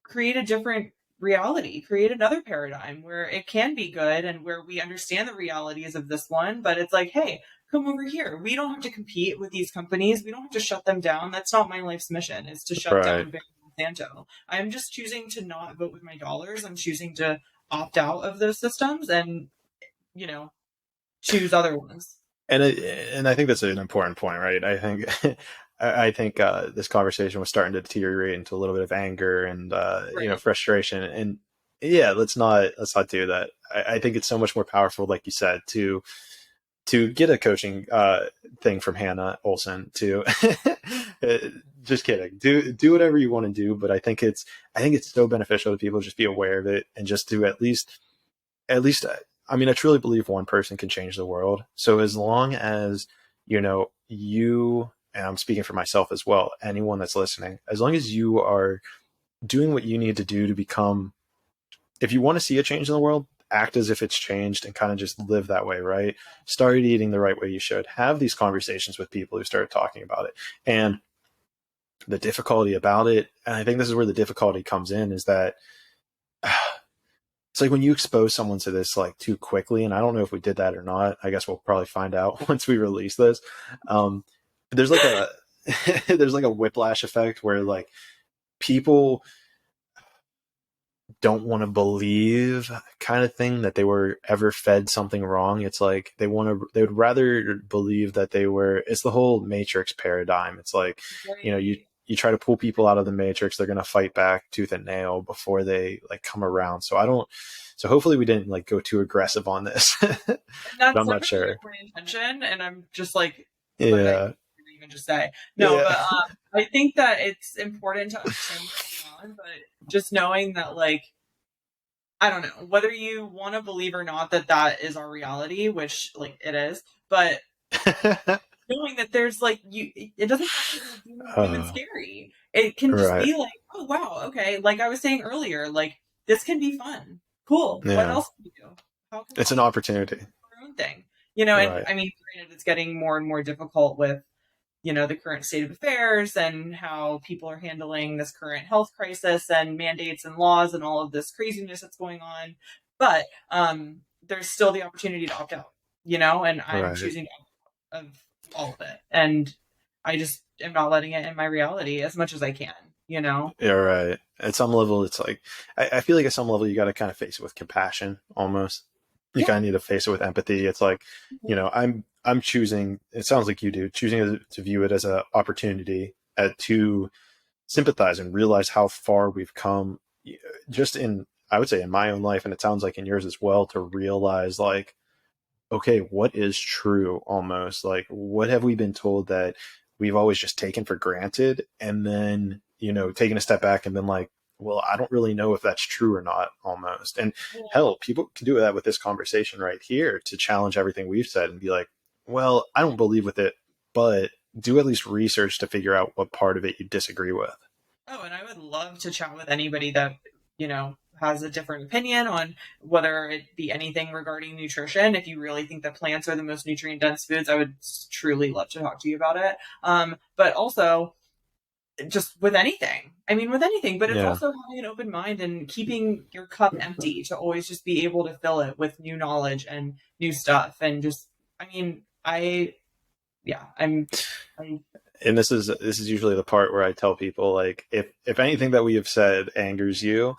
create a different reality, create another paradigm where it can be good and where we understand the realities of this one. But it's like, hey, come over here. We don't have to compete with these companies. We don't have to shut them down. That's not my life's mission, is to shut down Bear Monsanto. I'm just choosing to not vote with my dollars. I'm choosing to opt out of those systems and, choose other ones. And I think that's an important point, right? I think this conversation was starting to deteriorate into a little bit of anger and frustration. And let's not do that. I think it's so much more powerful, like you said, to get a coaching thing from Hannah Olsson. To just kidding, do whatever you want to do. But I think it's so beneficial to people to just be aware of it and just to at least I mean, I truly believe one person can change the world. So as long as, you, and I'm speaking for myself as well, anyone that's listening, as long as you are doing what you need to do to become, if you want to see a change in the world, act as if it's changed and kind of just live that way, right? Start eating the right way you should. Have these conversations with people who start talking about it. And the difficulty about it, and I think this is where the difficulty comes in, is that it's like when you expose someone to this like too quickly, and I don't know if we did that or not. I guess we'll probably find out once we release this. Um, there's like a there's like a whiplash effect where like people don't want to believe kind of thing that they were ever fed something wrong. It's like they would rather believe that it's the whole Matrix paradigm. It's like, you try to pull people out of the Matrix, they're going to fight back tooth and nail before they like come around. So hopefully we didn't like go too aggressive on this, but I'm not sure. My intention, and I'm just like, yeah. Even just say no, yeah. but I think that it's important to understand what's going on, but just knowing that, like, I don't know whether you want to believe or not that is our reality, which like it is, but knowing that there's like it doesn't have to be even scary. It can just be like, oh wow, okay. Like I was saying earlier, like this can be fun, cool. Yeah. What else can you do? It's an opportunity. Your own thing, and I mean, granted, it's getting more and more difficult with the current state of affairs and how people are handling this current health crisis and mandates and laws and all of this craziness that's going on. But there's still the opportunity to opt out, and I'm choosing to opt out of all of it. And I just am not letting it in my reality as much as I can, Yeah, right. At some level, it's like, I feel like at some level, you got to kind of face it with compassion almost. You kind of need to face it with empathy. It's like, I'm choosing, it sounds like you do, choosing to view it as an opportunity to sympathize and realize how far we've come just I would say in my own life, and it sounds like in yours as well, to realize like, okay, what is true almost? Like, what have we been told that we've always just taken for granted? And then, taking a step back and been like, well, I don't really know if that's true or not almost. And hell, people can do that with this conversation right here to challenge everything we've said and be like, well, I don't believe with it, but do at least research to figure out what part of it you disagree with. Oh, and I would love to chat with anybody that, has a different opinion on whether it be anything regarding nutrition. If you really think that plants are the most nutrient dense foods, I would truly love to talk to you about it. But also just with anything. I mean, with anything, but it's also having an open mind and keeping your cup empty to always just be able to fill it with new knowledge and new stuff. And just, I mean, and this is usually the part where I tell people, like, if anything that we have said angers you,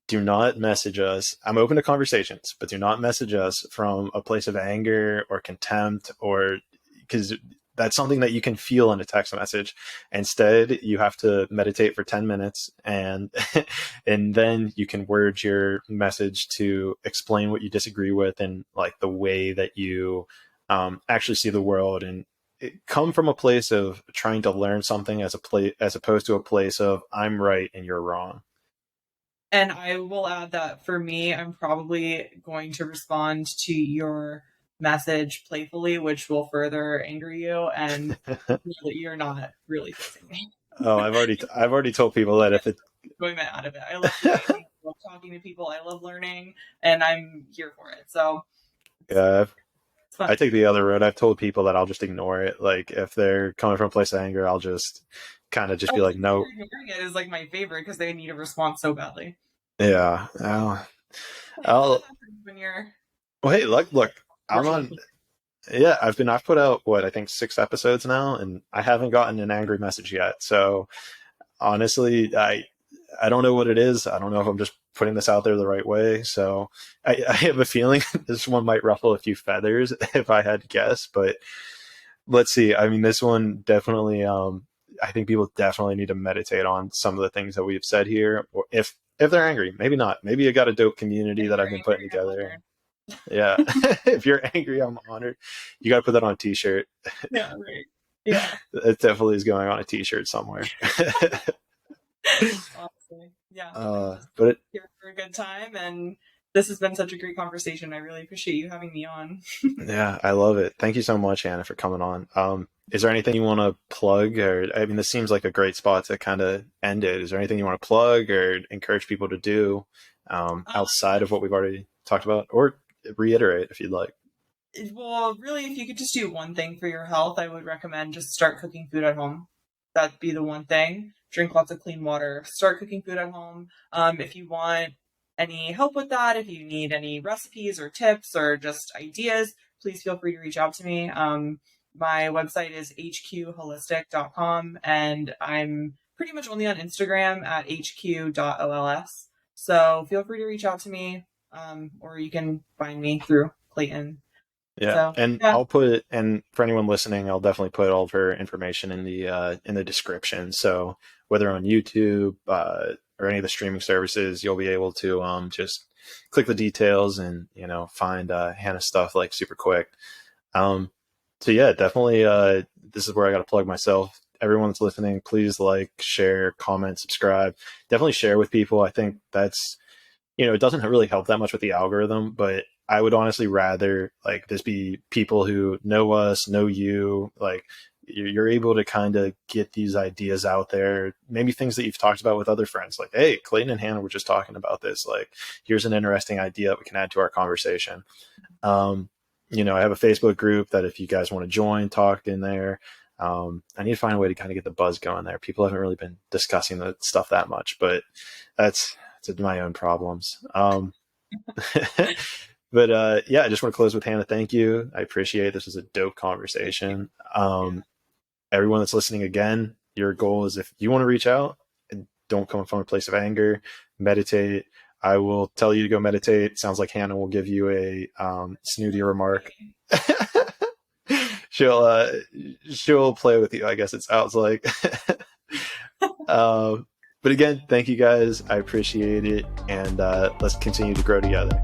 do not message us. I'm open to conversations, but do not message us from a place of anger or contempt, or because that's something that you can feel in a text message. Instead, you have to meditate for 10 minutes and then you can word your message to explain what you disagree with and like the way that you actually see the world, and come from a place of trying to learn something as opposed to a place of I'm right and you're wrong. And I will add that for me, I'm probably going to respond to your message playfully, which will further anger you and you're not really fixing me. Oh, I've already told people that if it's going out of it. I love talking to people. I love learning, and I'm here for it. So yeah, I take the other road. I've told people that I'll just ignore it. Like if they're coming from a place of anger, I'll just kind of just be like, no. Ignoring it is like my favorite because they need a response so badly. Yeah. Well, hey, look, I'm on. Yeah, I've put out I think 6 episodes now, and I haven't gotten an angry message yet. So honestly, I don't know what it is. I don't know if I'm just putting this out there the right way. So I have a feeling this one might ruffle a few feathers if I had to guess, but let's see. I mean, this one definitely, I think people definitely need to meditate on some of the things that we've said here, or if they're angry, maybe not. Maybe you got a dope community that I've been putting together. Yeah. If you're angry, I'm honored. You got to put that on a t-shirt. Yeah, right. Yeah. It definitely is going on a t-shirt somewhere. Honestly. Yeah. But here for a good time, and This has been such a great conversation. I really appreciate you having me on. Yeah, I love it. Thank you so much, Hannah, for coming on. Is there anything you want to plug, or I mean, this seems like a great spot to kind of end it. Is there anything you want to plug or encourage people to do outside of what we've already talked about, or reiterate if you'd like? Well, really, if you could just do one thing for your health, I would recommend just start cooking food at home. That'd be the one thing. Drink lots of clean water. Start cooking food at home. If you want any help with that, if you need any recipes or tips or just ideas, please feel free to reach out to me. My website is hqholistic.com, and I'm pretty much only on Instagram at hq.ols. So feel free to reach out to me, or you can find me through Clayton. Yeah, So and yeah, I'll put, and for anyone listening, I'll definitely put all of her information in the description. So whether on YouTube or any of the streaming services, you'll be able to just click the details and find Hannah's stuff like super quick. Um, so yeah, definitely. This is where I got to plug myself. Everyone that's listening, please like, share, comment, subscribe. Definitely share with people. I think that's it doesn't really help that much with the algorithm, but I would honestly rather like this be people who know us, know you, like you're able to kind of get these ideas out there, maybe things that you've talked about with other friends, like, hey, Clayton and Hannah were just talking about this. Like, here's an interesting idea that we can add to our conversation. Um, I have a Facebook group that if you guys want to join, talk in there. I need to find a way to kind of get the buzz going there. People haven't really been discussing the stuff that much, but that's my own problems. But yeah, I just want to close with Hannah. Thank you. I appreciate it. This was a dope conversation. Everyone that's listening again, your goal is if you want to reach out and don't come from a place of anger, meditate. I will tell you to go meditate. Sounds like Hannah will give you a snooty remark. she'll play with you. I guess it sounds like. But again, thank you guys. I appreciate it, and let's continue to grow together.